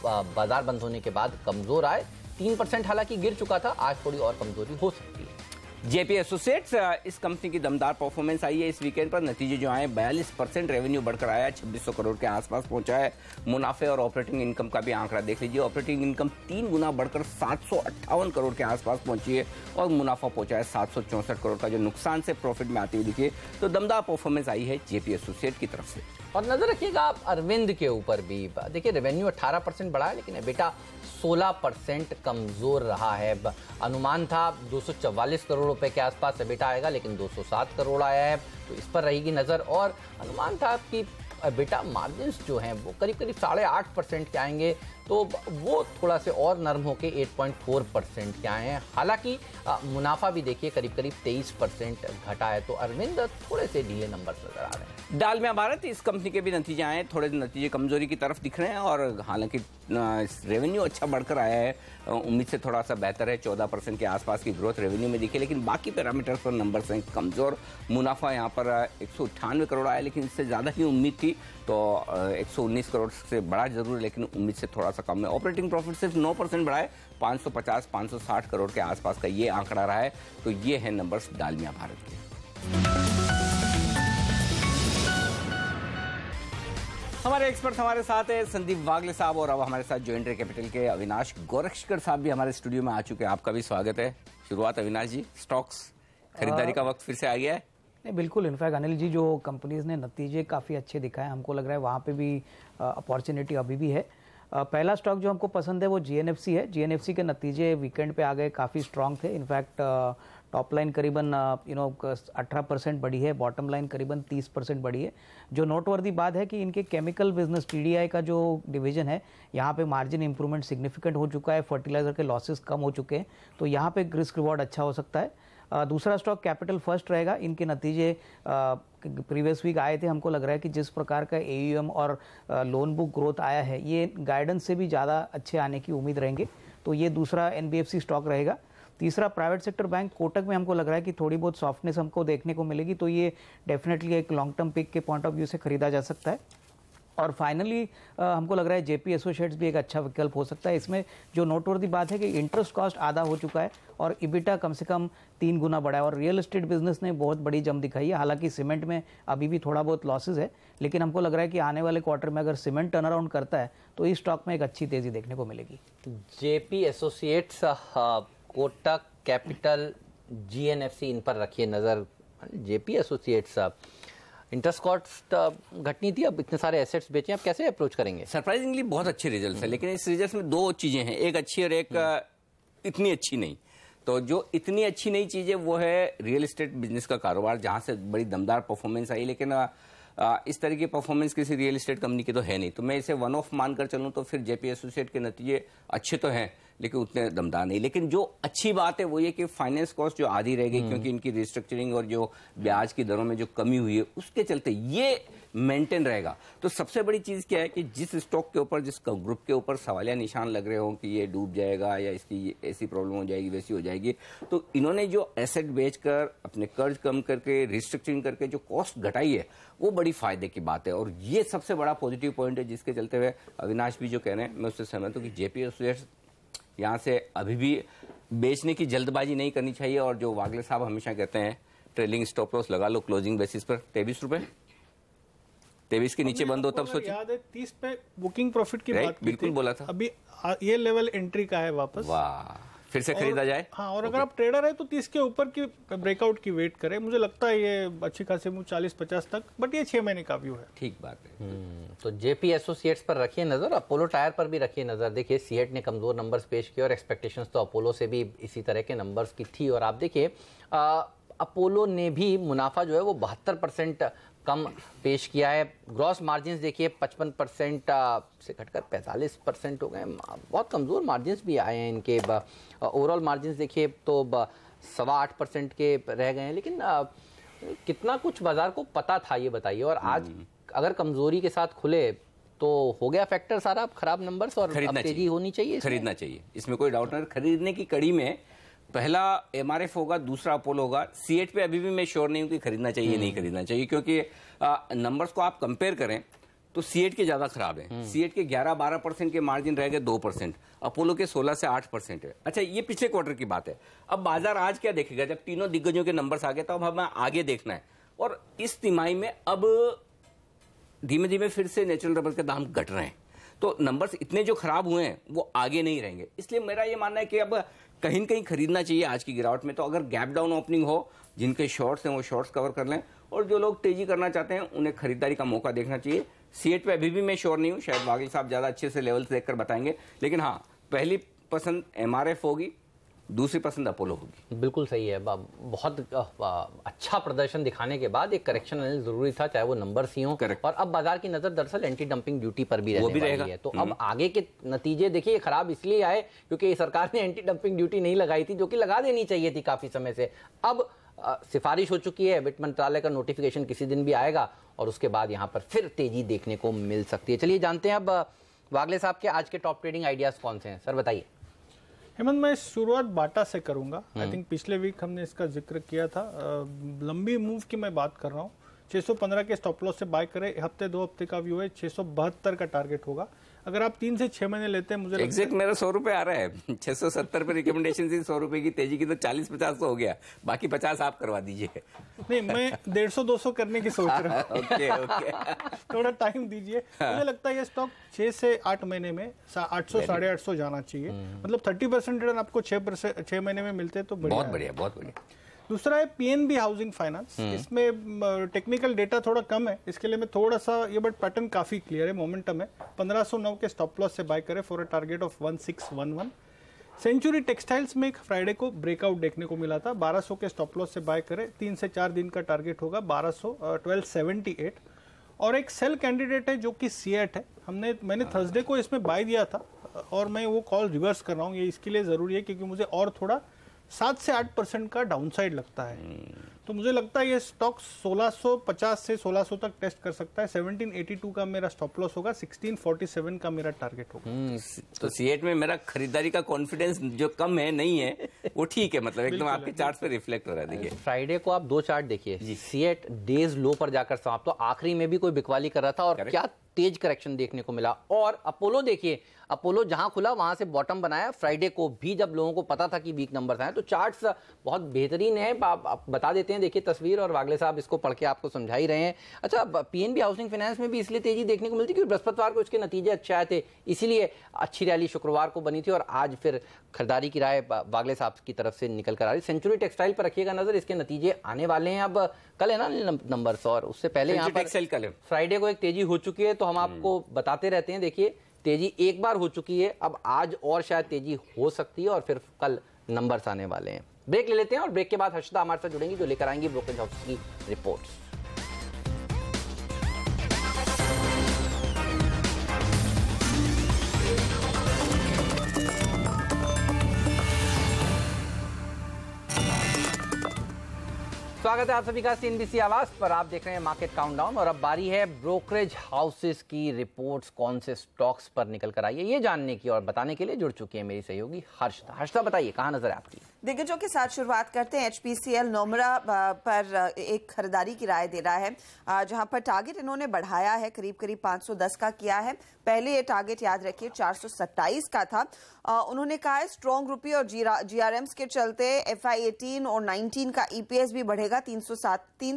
बाजार बंद होने के बाद कमजोर आए। 3% हालांकि गिर चुका था, आज थोड़ी और कमजोरी हो सकती है। जेपी एसोसिएट्स इस कंपनी की दमदार परफॉर्मेंस आई है इस वीकेंड पर। नतीजे जो आए 42% रेवेन्यू बढ़कर आया, 2600 करोड़ के आसपास पहुंचा है। मुनाफे और ऑपरेटिंग इनकम का भी आंकड़ा देख लीजिए। ऑपरेटिंग इनकम 3 गुना बढ़कर 758 करोड़ के आसपास पहुंची है और मुनाफा पहुंचा है 764 करोड़ का, जो नुकसान से प्रॉफिट में आती हुई दिखी। तो दमदार परफॉर्मेंस आई है जेपी एसोसिएट की तरफ से। और नजर रखिएगा आप अरविंद के ऊपर भी। देखिए रेवेन्यू 18% बढ़ा है लेकिन एबिटा 16% कमजोर रहा है। अनुमान था 244 करोड़ रुपए के आसपास एबिटा आएगा लेकिन 207 करोड़ आया है, तो इस पर रहेगी नजर। और अनुमान था कि एबिटा मार्जिन्स जो हैं वो करीब 8.5% के आएंगे, तो वो थोड़ा से और नरम होके 8.4% के आए हैं। हालांकि मुनाफा भी देखिए करीब 23% घटा है। तो अरविंद थोड़े से ढीले नंबर नजर आ रहे हैं। डालमिया भारत इस कंपनी के भी नतीजे आए, थोड़े नतीजे कमजोरी की तरफ दिख रहे हैं। और हालांकि रेवेन्यू अच्छा बढ़कर आया है, उम्मीद से थोड़ा सा बेहतर है। 14% के आसपास की ग्रोथ रेवेन्यू में दिखी, लेकिन बाकी पैरामीटर्स पर नंबर्स हैं कमजोर। मुनाफा यहाँ पर 198 करोड़ आया लेकिन इससे ज़्यादा ही उम्मीद थी, तो 119 करोड़ से बड़ा जरूर है लेकिन उम्मीद से थोड़ा सा कम है। ऑपरेटिंग प्रॉफिट सिर्फ 9% बढ़ा है, 550-560 करोड़ के आसपास का ये आंकड़ा रहा है। तो ये है नंबर्स डालमिया भारत के। हमारे एक्सपर्ट हमारे साथ है संदीप वागले साहब, और अब हमारे साथ जॉइंट कैपिटल के अविनाश गोरक्षकर साहब भी हमारे स्टूडियो में आ चुके हैं। आपका भी स्वागत है। शुरुआत अविनाश जी, स्टॉक्स खरीदारी का वक्त फिर से आ गया है? नहीं, बिल्कुल। इनफैक्ट अनिल जी, जो कंपनीज ने नतीजे काफ़ी अच्छे दिखाए, हमको लग रहा है वहाँ पे भी अपॉर्चुनिटी अभी भी है। पहला स्टॉक जो हमको पसंद है वो जीएनएफसी है। जीएनएफसी के नतीजे वीकेंड पे आ गए, काफ़ी स्ट्रांग थे। इनफैक्ट टॉप लाइन करीबन 18% बढ़ी है, बॉटम लाइन करीबन 30% बढ़ी है। जो नोटवर्दी बात है कि इनके केमिकल बिजनेस टीडीआई का जो डिवीजन है, यहाँ पे मार्जिन इंप्रूवमेंट सिग्निफिकेंट हो चुका है, फर्टिलाइजर के लॉसेस कम हो चुके हैं, तो यहाँ पे रिस्क रिवॉर्ड अच्छा हो सकता है। दूसरा स्टॉक कैपिटल फर्स्ट रहेगा। इनके नतीजे प्रीवियस वीक आए थे, हमको लग रहा है कि जिस प्रकार का एयूएम और लोन बुक ग्रोथ आया है, ये गाइडेंस से भी ज़्यादा अच्छे आने की उम्मीद रहेंगे, तो ये दूसरा एनबीएफसी स्टॉक रहेगा। तीसरा प्राइवेट सेक्टर बैंक कोटक में हमको लग रहा है कि थोड़ी बहुत सॉफ्टनेस हमको देखने को मिलेगी, तो ये डेफिनेटली एक लॉन्ग टर्म पिक के पॉइंट ऑफ व्यू से खरीदा जा सकता है। और फाइनली हमको लग रहा है जेपी एसोसिएट्स भी एक अच्छा विकल्प हो सकता है। इसमें जो नोटवर्दी बात है कि इंटरेस्ट कॉस्ट आधा हो चुका है और इबिटा कम से कम 3 गुना बढ़ा है, और रियल एस्टेट बिजनेस ने बहुत बड़ी जम दिखाई है। हालांकि सीमेंट में अभी भी थोड़ा बहुत लॉसेज है, लेकिन हमको लग रहा है कि आने वाले क्वार्टर में अगर सीमेंट टर्न अराउंड करता है तो इस स्टॉक में एक अच्छी तेजी देखने को मिलेगी। JP Associates, Kotak Capital, GNFC, इन पर रखिए नजर। जेपी एसोसिएट्स इंटरेस्ट कॉस्ट घटनी थी, अब इतने सारे एसेट्स बेचे, आप कैसे अप्रोच करेंगे? सरप्राइजिंगली बहुत अच्छे रिजल्ट्स हैं, लेकिन इस रिजल्ट्स में 2 चीजें हैं, एक अच्छी और एक इतनी अच्छी नहीं। तो जो इतनी अच्छी नहीं चीज है वो है रियल एस्टेट बिजनेस का कारोबार, जहां से बड़ी दमदार परफॉर्मेंस आई, लेकिन इस तरह की परफॉर्मेंस किसी रियल एस्टेट कंपनी की तो है नहीं। तो मैं इसे वन ऑफ मानकर चलूं तो फिर जेपी एसोसिएट के नतीजे अच्छे तो हैं, लेकिन उतने दमदार नहीं। लेकिन जो अच्छी बात है वो ये कि फाइनेंस कॉस्ट जो आधी रह गई क्योंकि इनकी रिस्ट्रक्चरिंग और जो ब्याज की दरों में जो कमी हुई है उसके चलते ये मेंटेन रहेगा। तो सबसे बड़ी चीज क्या है कि जिस स्टॉक के ऊपर, जिस ग्रुप के ऊपर सवालिया निशान लग रहे हो कि ये डूब जाएगा या इसकी ऐसी प्रॉब्लम हो जाएगी वैसी हो जाएगी, तो इन्होंने जो एसेट बेचकर अपने कर्ज कम करके रिस्ट्रक्चरिंग करके जो कॉस्ट घटाई है वो बड़ी फायदे की बात है। और ये सबसे बड़ा पॉजिटिव पॉइंट है जिसके चलते हुए अविनाश भी जो कह रहे हैं मैं उससे सहमत हूँ कि जेपी एसोसिएट्स यहाँ से अभी भी बेचने की जल्दबाजी नहीं करनी चाहिए। और जो वागले साहब हमेशा कहते हैं ट्रेलिंग स्टॉप लॉस लगा लो क्लोजिंग बेसिस पर 23 रुपए, 23 के नीचे बंद हो तब सोचो। याद है 30 पे बुकिंग प्रॉफिट की बात की बिल्कुल बोला था। अभी ये लेवल एंट्री का है वापस, वाह, फिर से खरीदा जाए। हाँ, और अगर आप ट्रेडर है तो 30 के ऊपर की ब्रेकआउट की वेट करें। मुझे लगता है ये अच्छी खासी मूव 40-50 तक, बट ये 6 महीने का व्यू है। ठीक बात है। तो जेपी एसोसिएट्स पर रखिए नजर, अपोलो टायर पर भी रखिए नजर। देखिए सीएट ने कमजोर नंबर्स पेश किए और एक्सपेक्टेशंस तो अपोलो से भी इसी तरह के नंबर्स की थी। और आप देखिए अपोलो ने भी मुनाफा जो है वो 72% कम पेश किया है। ग्रॉस मार्जिन्स देखिए 55% से घटकर 45% हो गए, बहुत कमज़ोर मार्जिन्स भी आए हैं इनके। ओवरऑल मार्जिन्स देखिए तो 8.25% के रह गए हैं। लेकिन कितना कुछ बाजार को पता था ये बताइए, और आज अगर कमजोरी के साथ खुले तो हो गया फैक्टर सारा, खराब नंबर्स और तेजी होनी चाहिए, खरीदना चाहिए, इसमें कोई डाउट नहीं। खरीदने की कड़ी में पहला एमआरएफ होगा, दूसरा अपोलो होगा। सीएट पे अभी भी मैं श्योर नहीं हूं कि खरीदना चाहिए नहीं खरीदना चाहिए, क्योंकि नंबर्स को आप कंपेयर करें तो सीएट के ज्यादा खराब है। सीएट के 11-12% के मार्जिन रह गए 2%, अपोलो के 16 से 8% है। अच्छा, ये पिछले क्वार्टर की बात है। अब बाजार आज क्या देखेगा, जब तीनों दिग्गजों के नंबर्स आ गए तो अब हमें आगे देखना है। और इस तिमाही में अब धीमे धीमे फिर से नेचुरल रबर के दाम घट रहे हैं, तो नंबर्स इतने जो खराब हुए हैं वो आगे नहीं रहेंगे। इसलिए मेरा ये मानना है कि अब कहीं न कहीं खरीदना चाहिए आज की गिरावट में। तो अगर गैप डाउन ओपनिंग हो, जिनके शॉर्ट्स हैं वो शॉर्ट्स कवर कर लें, और जो लोग तेजी करना चाहते हैं उन्हें खरीदारी का मौका देखना चाहिए। सीएट पे अभी भी मैं श्योर नहीं हूं, शायद वागिल साहब ज्यादा अच्छे से लेवल्स देखकर बताएंगे। लेकिन हाँ, पहली पसंद एमआरएफ होगी, दूसरी पसंद अपोलो होगी। बिल्कुल सही है। बहुत अच्छा प्रदर्शन दिखाने के बाद एक करेक्शन जरूरी था, चाहे वो नंबर्स ही हों। और अब बाजार की नजर दरअसल एंटी डंपिंग ड्यूटी पर भी रहने वाली है। तो अब आगे के नतीजे देखिए खराब इसलिए आए क्योंकि सरकार ने एंटी डंपिंग ड्यूटी नहीं लगाई थी, जो कि लगा देनी चाहिए थी काफी समय से। अब सिफारिश हो चुकी है, वित्त मंत्रालय का नोटिफिकेशन किसी दिन भी आएगा और उसके बाद यहाँ पर फिर तेजी देखने को मिल सकती है। चलिए जानते हैं अब वागले साहब के आज के टॉप ट्रेडिंग आइडियाज कौन से हैं, सर बताइए। हेमंत, मैं शुरुआत बाटा से करूंगा। आई थिंक पिछले वीक हमने इसका जिक्र किया था। लंबी मूव की मैं बात कर रहा हूँ। 615 के स्टॉप लॉस से बाय करें, हफ्ते 2 हफ्ते का व्यू है। 672 का टारगेट होगा। अगर आप 3 से 6 महीने लेते हैं, मुझे एग्जैक्ट मेरा 100 रुपए आ रहा है। 670 पे रिकमेंडेशन थी 100 रुपए की तेजी की, तो 40-50 तो हो गया, बाकी 50 आप करवा दीजिए। नहीं, मैं 150-200 करने की सोच रहा हूँ। ओके। थोड़ा टाइम दीजिए। मुझे लगता है ये स्टॉक 6 से 8 महीने में 800-850 जाना चाहिए। मतलब 30% रिटर्न आपको 6 महीने में मिलते हैं तो बहुत बढ़िया, बहुत बढ़िया। दूसरा है पीएनबी हाउसिंग फाइनेंस। इसमें टेक्निकल डेटा थोड़ा कम है, इसके लिए मैं थोड़ा सा ये, बट पैटर्न काफी क्लियर है, मोमेंटम है। 1509 के स्टॉप लॉस से बाय करें for a target of 1611। Century Textiles में एक फ्राइडे को ब्रेकआउट देखने को मिला था। 1200 के स्टॉप लॉस से बाय करें, 3 से 4 दिन का टारगेट होगा 1278। और एक सेल कैंडिडेट है जो कि सीएट है। मैंने थर्सडे को इसमें बाय दिया था और मैं वो कॉल रिवर्स कर रहा हूँ। ये इसके लिए जरूरी है क्योंकि मुझे और थोड़ा 7 से 8% का डाउनसाइड लगता है। तो मुझे लगता है ये स्टॉक 1650 से 1600 तक टेस्ट कर सकता है। 1782 का मेरा स्टॉप लॉस होगा, 1647 का मेरा टारगेट होगा। तो सीएट में मेरा खरीदारी का कॉन्फिडेंस जो कम है नहीं है, वो ठीक है, मतलब एकदम आपके चार्ट पे रिफ्लेक्ट हो रहा है। देखिए फ्राइडे को आप 2 चार्ट देखिए, सीएट डेज लो पर जाकर समाप्त, तो आखिरी में भी कोई बिकवाली कर रहा था और क्या तेज करेक्शन देखने को मिला। और अपोलो देखिए, अपोलो जहां खुला वहां से बॉटम बनाया। फ्राइडे को भी जब लोगों को पता था कि वीक नंबर्स आए, तो चार्ट्स बहुत बेहतरीन है। आप बता देते हैं, देखिए तस्वीर, और वागले साहब इसको पढ़ के आपको समझा ही रहे हैं। अच्छा, पीएनबी हाउसिंग फाइनेंस में भी इसलिए तेजी देखने को मिलती क्योंकि बृहस्पतिवार को इसके नतीजे अच्छे आए थे, इसीलिए अच्छी रैली शुक्रवार को बनी थी और आज फिर खरीदारी की राय वागले साहब की तरफ से निकल कर आ रही। सेंचुरी टेक्सटाइल पर रखिएगा नजर, इसके नतीजे आने वाले हैं। अब कल है ना नंबर्स, और उससे पहले यहाँ पर फ्राइडे को एक तेजी हो चुकी है, तो हम आपको बताते रहते हैं। देखिए तेजी एक बार हो चुकी है, अब आज और शायद तेजी हो सकती है और फिर कल नंबर्स आने वाले हैं। ब्रेक ले लेते हैं और ब्रेक के बाद हर्षदा हमारे साथ जुड़ेंगी जो लेकर आएंगी ब्रोकरेज हाउस की रिपोर्ट्स। स्वागत है आप सभी का सीएनबीसी आवाज पर। आप देख रहे हैं मार्केट काउंटडाउन और अब बारी है ब्रोकरेज हाउसेस की रिपोर्ट्स कौन से स्टॉक्स पर निकल कर आई है ये जानने की और बताने के लिए जुड़ चुकी है मेरी सहयोगी हर्षदा। हर्षदा बताइए कहां नजर है आपकी? दिग्गजों के साथ शुरुआत करते हैं। एचपीसीएल नोमरा पर एक खरीदारी की राय दे रहा है, जहां पर टारगेट इन्होंने बढ़ाया है, करीब करीब 510 का किया है। पहले ये टारगेट याद रखिए 427 का था। उन्होंने कहा है स्ट्रॉन्ग रुपये और जीआरएम्स के चलते FY18 और 19 का ईपीएस भी बढ़ेगा। 3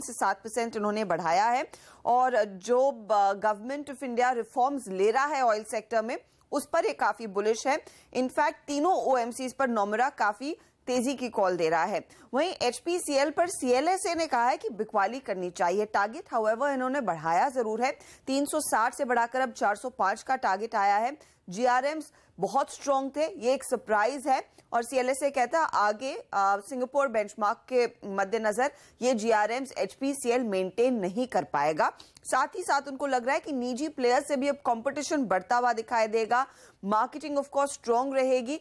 से 7% इन्होंने बढ़ाया है। और जो गवर्नमेंट ऑफ इंडिया रिफॉर्म्स ले रहा है ऑयल सेक्टर में, उस पर ये काफी बुलिश है। इनफैक्ट तीनों ओएमसीज पर नोमरा काफी तेजी की कॉल दे रहा है। वहीं एचपीसीएल पर सीएलएसए ने कहा है कि बिकवाली करनी चाहिए। टारगेट हाउएवर इन्होंने बढ़ाया जरूर है, 360 से बढ़ाकर अब 405 का टारगेट आया है। जीआरएम्स बहुत स्ट्रांग थे, ये एक सरप्राइज है। और सीएलएसए कहता है आगे सिंगापुर बेंचमार्क के मद्देनजर ये जीआरएम्स एचपीसीएल मेंटेन नहीं कर पाएगा। साथ ही साथ उनको लग रहा है कि निजी प्लेयर से भी अब कंपटीशन बढ़ता हुआ दिखाई देगा। मार्केटिंग ऑफ कोर्स स्ट्रांग रहेगी।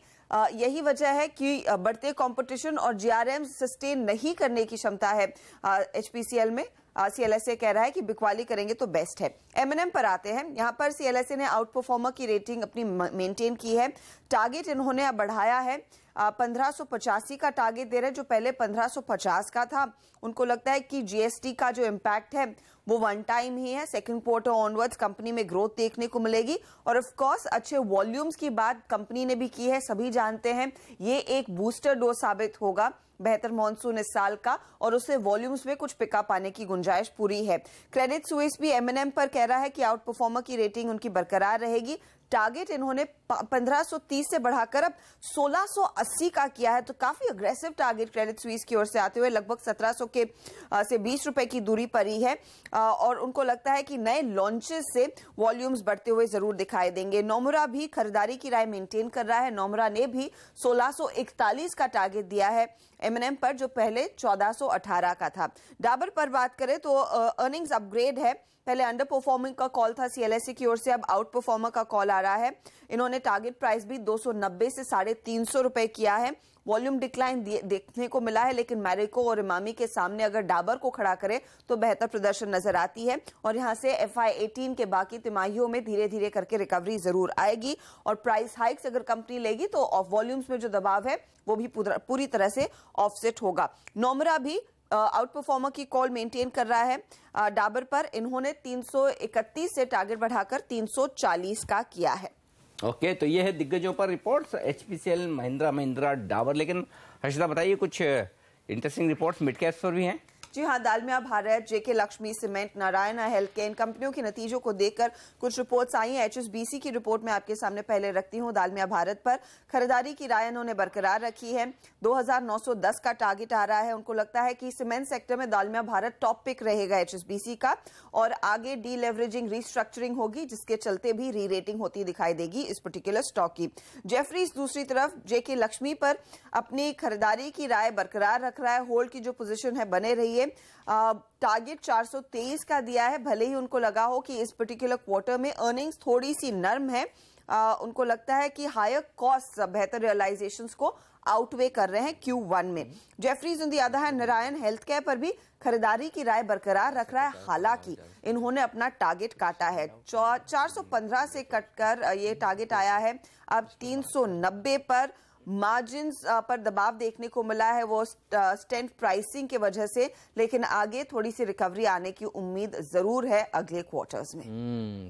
यही वजह है कि बढ़ते कंपटीशन और जीआरएम सस्टेन नहीं करने की क्षमता है एचपीसीएल में। सीएलएसए कह रहा है कि बिकवाली करेंगे तो बेस्ट है। एमएनएम पर आते हैं। यहां पर सीएलएसए ने आउट परफॉर्मर की रेटिंग अपनी मेंटेन की है। टारगेट इन्होंने अब बढ़ाया है, 1585 का टारगेट दे रहे हैं, जो पहले 1550 का था। उनको लगता है कि जीएसटी का जो इम्पैक्ट है वो वन टाइम ही है। सेकंड क्वार्टर ऑनवर्ड्स कंपनी में ग्रोथ देखने को मिलेगी। और ऑफ कोर्स अच्छे वॉल्यूम्स की बात कंपनी ने भी की है, सभी जानते हैं। ये एक बूस्टर डोज साबित होगा। बेहतर मॉनसून इस साल का और उससे वॉल्यूम्स में कुछ पिकअप आने की गुंजाइश पूरी है। क्रेडिट स्विस भी एमएनएम पर कह रहा है कि आउट परफॉर्मर की रेटिंग उनकी बरकरार रहेगी। टारगेट इन्होंने 1530 से बढ़ाकर अब 1680 का किया है, तो काफी अग्रेसिव टारगेट क्रेडिट स्विस की ओर से आते हुए लगभग 1700 के से 20 रुपए की दूरी पर ही है। और उनको लगता है कि नए लॉन्चेस से वॉल्यूम्स बढ़ते हुए जरूर दिखाई देंगे। नोमरा भी खरीदारी की राय मेंटेन कर रहा है। नोमरा ने भी 1641 का टारगेट दिया है एमएनएम पर, जो पहले 1418 का था। डाबर पर बात करें तो अर्निंग्स अपग्रेड है। पहले अंडर परफॉर्मिंग का कॉल था सीएलएसए की ओर से, अब आउट परफॉर्मर का कॉल आ रहा है। इन्होंने टारगेट प्राइस भी 290 से 350 रुपए किया है। वॉल्यूम डिक्लाइन देखने को मिला है, लेकिन मैरिको और इमामी के सामने अगर डाबर को खड़ा करे तो बेहतर प्रदर्शन नजर आती है। और यहां से FY18 के बाकी तिमाहियों में धीरे धीरे करके रिकवरी जरूर आएगी। और प्राइस हाइक्स अगर कंपनी लेगी तो वॉल्यूम्स में जो दबाव है वो भी पूरी तरह से ऑफसेट होगा। नोमरा भी आउट परफॉर्मर की कॉल मेंटेन कर रहा है। डाबर पर इन्होंने 331 से टारगेट बढ़ाकर 340 का किया है। ओके, तो ये है दिग्गजों पर रिपोर्ट्स, एचपीसीएल, महिंद्रा, डाबर। लेकिन हर्षदा बताइए कुछ इंटरेस्टिंग रिपोर्ट्स मिड कैप्स पर भी हैं? जी हाँ, Dalmia Bharat, JK Lakshmi Cement, Narayana Health Care, इन कंपनियों के नतीजों को देखकर कुछ रिपोर्ट्स आई हैं। एचएसबीसी की रिपोर्ट मैं आपके सामने पहले रखती हूँ। दालमिया भारत पर खरीदारी की राय उन्होंने बरकरार रखी है। 2910 का टारगेट आ रहा है। उनको लगता है कि सीमेंट सेक्टर में दालमिया भारत टॉप पिक रहेगा एचएसबीसी का, और आगे डी लेवरेजिंग रिस्ट्रक्चरिंग होगी, जिसके चलते भी री रेटिंग होती दिखाई देगी इस पर्टिकुलर स्टॉक की। जेफरीज दूसरी तरफ जेके लक्ष्मी पर अपनी खरीदारी की राय बरकरार रख रहा है। होल्ड की जो पोजीशन है बने रही है। टारगेट 423 का दिया है। भले ही उनको लगा हो कि इस पर्टिकुलर क्वार्टर में अर्निंग्स थोड़ी सी नर्म है, उनको लगता है कि हायर कॉस्ट बेहतर रियलाइजेशंस को आउटवे कर रहे हैं Q1 में। Jefferies on the other hand Narayan health care पर भी खरीदारी की राय बरकरार रख रहा है। हालांकि इन्होंने अपना टारगेट काटा है, 415 से कटकर ये टारगेट आया है अब 390 पर। मार्जिन्स पर दबाव देखने को मिला है, वो स्टेंट प्राइसिंग की वजह से, लेकिन आगे थोड़ी सी रिकवरी आने की उम्मीद जरूर है अगले क्वार्टर्स में।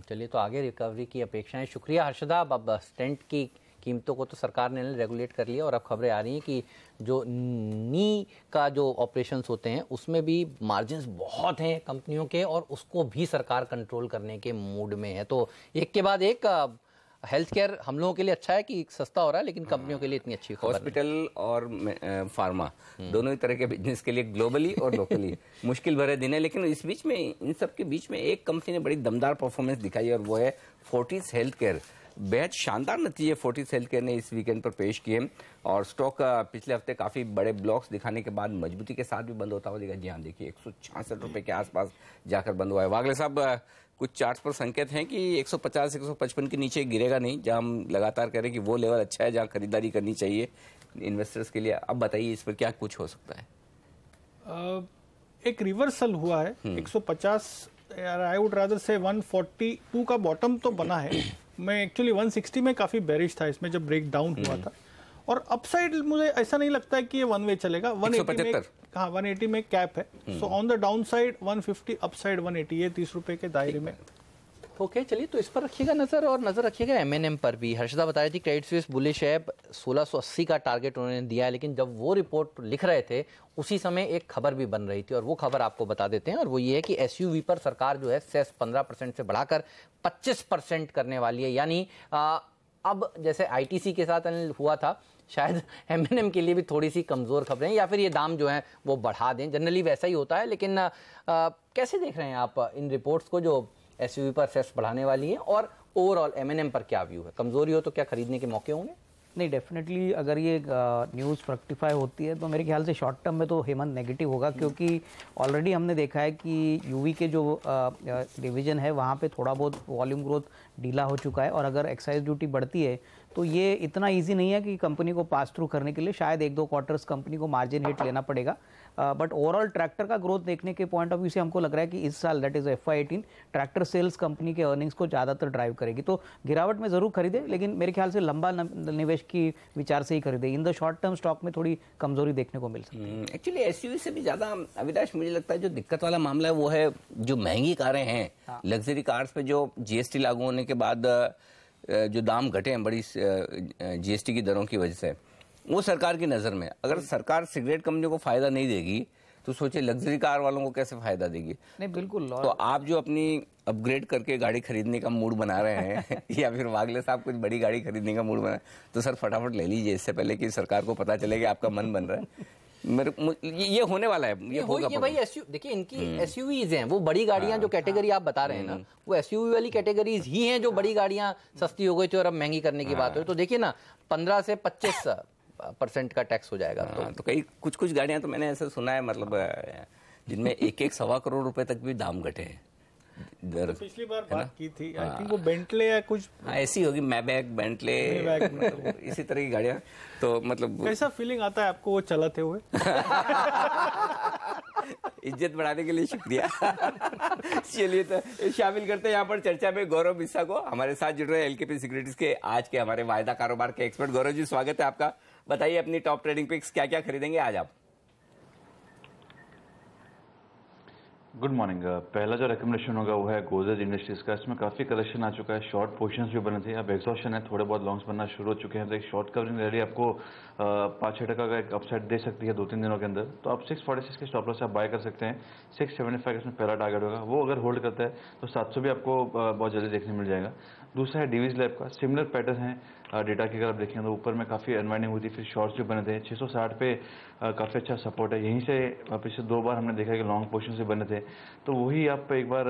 चलिए, तो आगे रिकवरी की अपेक्षाएं। शुक्रिया हर्षदा। अब स्टेंट की कीमतों को तो सरकार ने रेगुलेट कर लिया और अब खबरें आ रही हैं कि जो नी का जो ऑपरेशंस होते हैं उसमें भी मार्जिन्स बहुत हैं कंपनियों के, और उसको भी सरकार कंट्रोल करने के मूड में है। तो एक के बाद एक हेल्थ केयर हम लोगों के लिए अच्छा है कि सस्ता हो रहा है, लेकिन कंपनियों के लिए इतनी अच्छी खबर। हॉस्पिटल और फार्मा दोनों ही तरह के बिजनेस के लिए ग्लोबली और लोकली मुश्किल भरे दिन है। लेकिन इस बीच में, इन सब के बीच में एक कंपनी ने बड़ी दमदार परफॉर्मेंस दिखाई और वो है फोर्टिस हेल्थ केयर। बेहद शानदार नतीजे फोर्टिस हेल्थ केयर ने इस वीकेंड पर पेश किए और स्टॉक पिछले हफ्ते काफी बड़े ब्लॉक्स दिखाने के बाद मजबूती के साथ भी बंद होता हुआ दिखा। जी हाँ, देखिए 166 रुपए के आसपास जाकर बंद हुआ है। वागले साहब, कुछ चार्ट्स पर संकेत हैं कि 150-155 के नीचे गिरेगा नहीं, जहां हम लगातार कह रहे हैं कि वो लेवल अच्छा है जहां खरीदारी करनी चाहिए इन्वेस्टर्स के लिए। अब बताइए इस पर क्या कुछ हो सकता है? एक रिवर्सल हुआ है 150, आई वुड रादर से 142 का बॉटम तो बना है। मैं एक्चुअली 160 में काफी बेरिश था इसमें जब ब्रेक डाउन हुआ था, और अपसाइड मुझे ऐसा नहीं लगता है कि ये वन वे चलेगा। 180 में, हाँ 180 में कैप है, so on the down side 150, upside 180, ये 30 रुपए के दायरे में। ओके, चलिए तो इस पर रखिएगा नजर, और नजर रखिएगा एमएनएम पर भी। हर्षदा बता रही थी क्रेडिट स्विस बुलिश है, 1680 का टारगेट उन्होंने दिया है, लेकिन जब वो रिपोर्ट लिख रहे थे उसी समय एक खबर भी बन रही थी, और वो खबर आपको बता देते हैं, और वो ये है कि एसयूवी पर सरकार जो है सेस 15% से बढ़ाकर 25% करने वाली है। यानी अब जैसे आईटीसी के साथ हुआ था, शायद एमएनएम के लिए भी थोड़ी सी कमजोर खबरें, या फिर ये दाम जो है वो बढ़ा दें। जनरली वैसा ही होता है, लेकिन कैसे देख रहे हैं आप इन रिपोर्ट्स को जो एसयूवी पर सेस बढ़ाने वाली है, और ओवरऑल एमएनएम पर क्या व्यू है? कमजोरी हो तो क्या खरीदने के मौके होंगे? नहीं, डेफिनेटली अगर ये न्यूज़ फ्रक्टिफाई होती है तो मेरे ख्याल से शॉर्ट टर्म में तो हेमंत नेगेटिव होगा, क्योंकि ऑलरेडी हमने देखा है कि यूवी के जो डिवीजन है वहाँ पे थोड़ा बहुत वॉल्यूम ग्रोथ ढीला हो चुका है, और अगर एक्साइज ड्यूटी बढ़ती है तो ये इतना इजी नहीं है कि कंपनी को पास थ्रू करने के लिए शायद 1-2 क्वार्टर्स कंपनी को मार्जिन हिट लेना पड़ेगा। बट ओवरऑल ट्रैक्टर का ग्रोथ देखने के पॉइंट ऑफ व्यू से हमको लग रहा है कि इस साल, that is FY18, tractor sales company के अर्निंग्स को ज़्यादातर ड्राइव करेगी। तो गिरावट में ज़रूर खरीदे, लेकिन मेरे ख्याल से लंबा निवेश की विचार से ही खरीदे। In the short term stock में थोड़ी कमजोरी देखने को मिल सकती है। एक्चुअली एसयूवी से भी ज़्यादा अविनाश मुझे लगता है जो दिक्कत वाला मामला है वो है जो महंगी कारें हैं, लग्जरी कार्स पे जो GST लागू होने के बाद जो दाम घटे हैं बड़ी GST की दरों की वजह से, वो सरकार की नज़र में, अगर सरकार सिगरेट कंपनियों को फायदा नहीं देगी तो सोचिए लग्जरी कार वालों को कैसे फायदा देगी। नहीं, बिल्कुल। तो आप जो अपनी अपग्रेड करके गाड़ी खरीदने का मूड बना रहे हैं या फिर वागले साहब कुछ बड़ी गाड़ी खरीदने का मूड बना, तो सर फटाफट ले लीजिए, इससे पहले कि सरकार को पता चले कि आपका मन बन रहा है। ये होने वाला है, ये होगा। ये भाई देखिए इनकी एसयूवीज हैं, वो बड़ी गाड़ियां जो कैटेगरी आप बता रहे हैं ना, वो एसयूवी वाली कैटेगरीज ही हैं जो बड़ी गाड़ियां सस्ती हो गई थी और अब महंगी करने की बात हो। तो देखिए ना, 15 से 25% का टैक्स हो जाएगा। तो कई कुछ गाड़ियां तो मैंने ऐसा सुना है, मतलब जिनमें 1-1.25 करोड़ रुपए तक भी दाम घटे हैं। पिछली बार बात की थी, आई थिंक वो बेंटले या कुछ ऐसी होगी, मैबैक, बेंटले, इसी तरह की गाड़ियां। तो मतलब कैसा फीलिंग आता है आपको वो चलाते हुए? इज्जत बढ़ाने के लिए शुक्रिया। चलिए तो शामिल करते हैं यहाँ पर चर्चा में गौरव बिस्सा को। हमारे साथ जुड़ रहे हैं LKP सिक्योरिटीज के आज के हमारे वायदा कारोबार के एक्सपर्ट। गौरव जी, स्वागत है आपका। बताइए अपनी टॉप ट्रेडिंग पिक्स, क्या क्या खरीदेंगे आज आप? Good morning. पहला जो रिकमेंडेशन होगा वो है गोदरेज इंडस्ट्रीज का। इसमें काफ़ी कलेक्शन आ चुका है, शॉर्ट पोजीशंस भी बने थे, अब एग्जॉस्शन है, थोड़े बहुत लॉन्ग्स बनना शुरू हो चुके हैं। तो एक शॉर्ट कवरिंग रेडी आपको 5-6% का एक अपसाइड दे सकती है 2-3 दिनों के अंदर। तो आप 646 के स्टॉप लॉस से आप बाय कर सकते हैं। 675 इसमें पहला टारगेट होगा, वो अगर होल्ड करता है तो 700 भी आपको बहुत जल्दी देखने मिल जाएगा। दूसरा है डीवीज लैब का, सिमिलर पैटर्न है डेटा की अगर आप देखें तो ऊपर में काफ़ी अनवाइंडिंग हुई थी, फिर शॉर्ट्स जो बने थे 660 पे काफ़ी अच्छा सपोर्ट है। यहीं से पिछले 2 बार हमने देखा कि लॉन्ग पोजीशन से बने थे, तो वही आप एक बार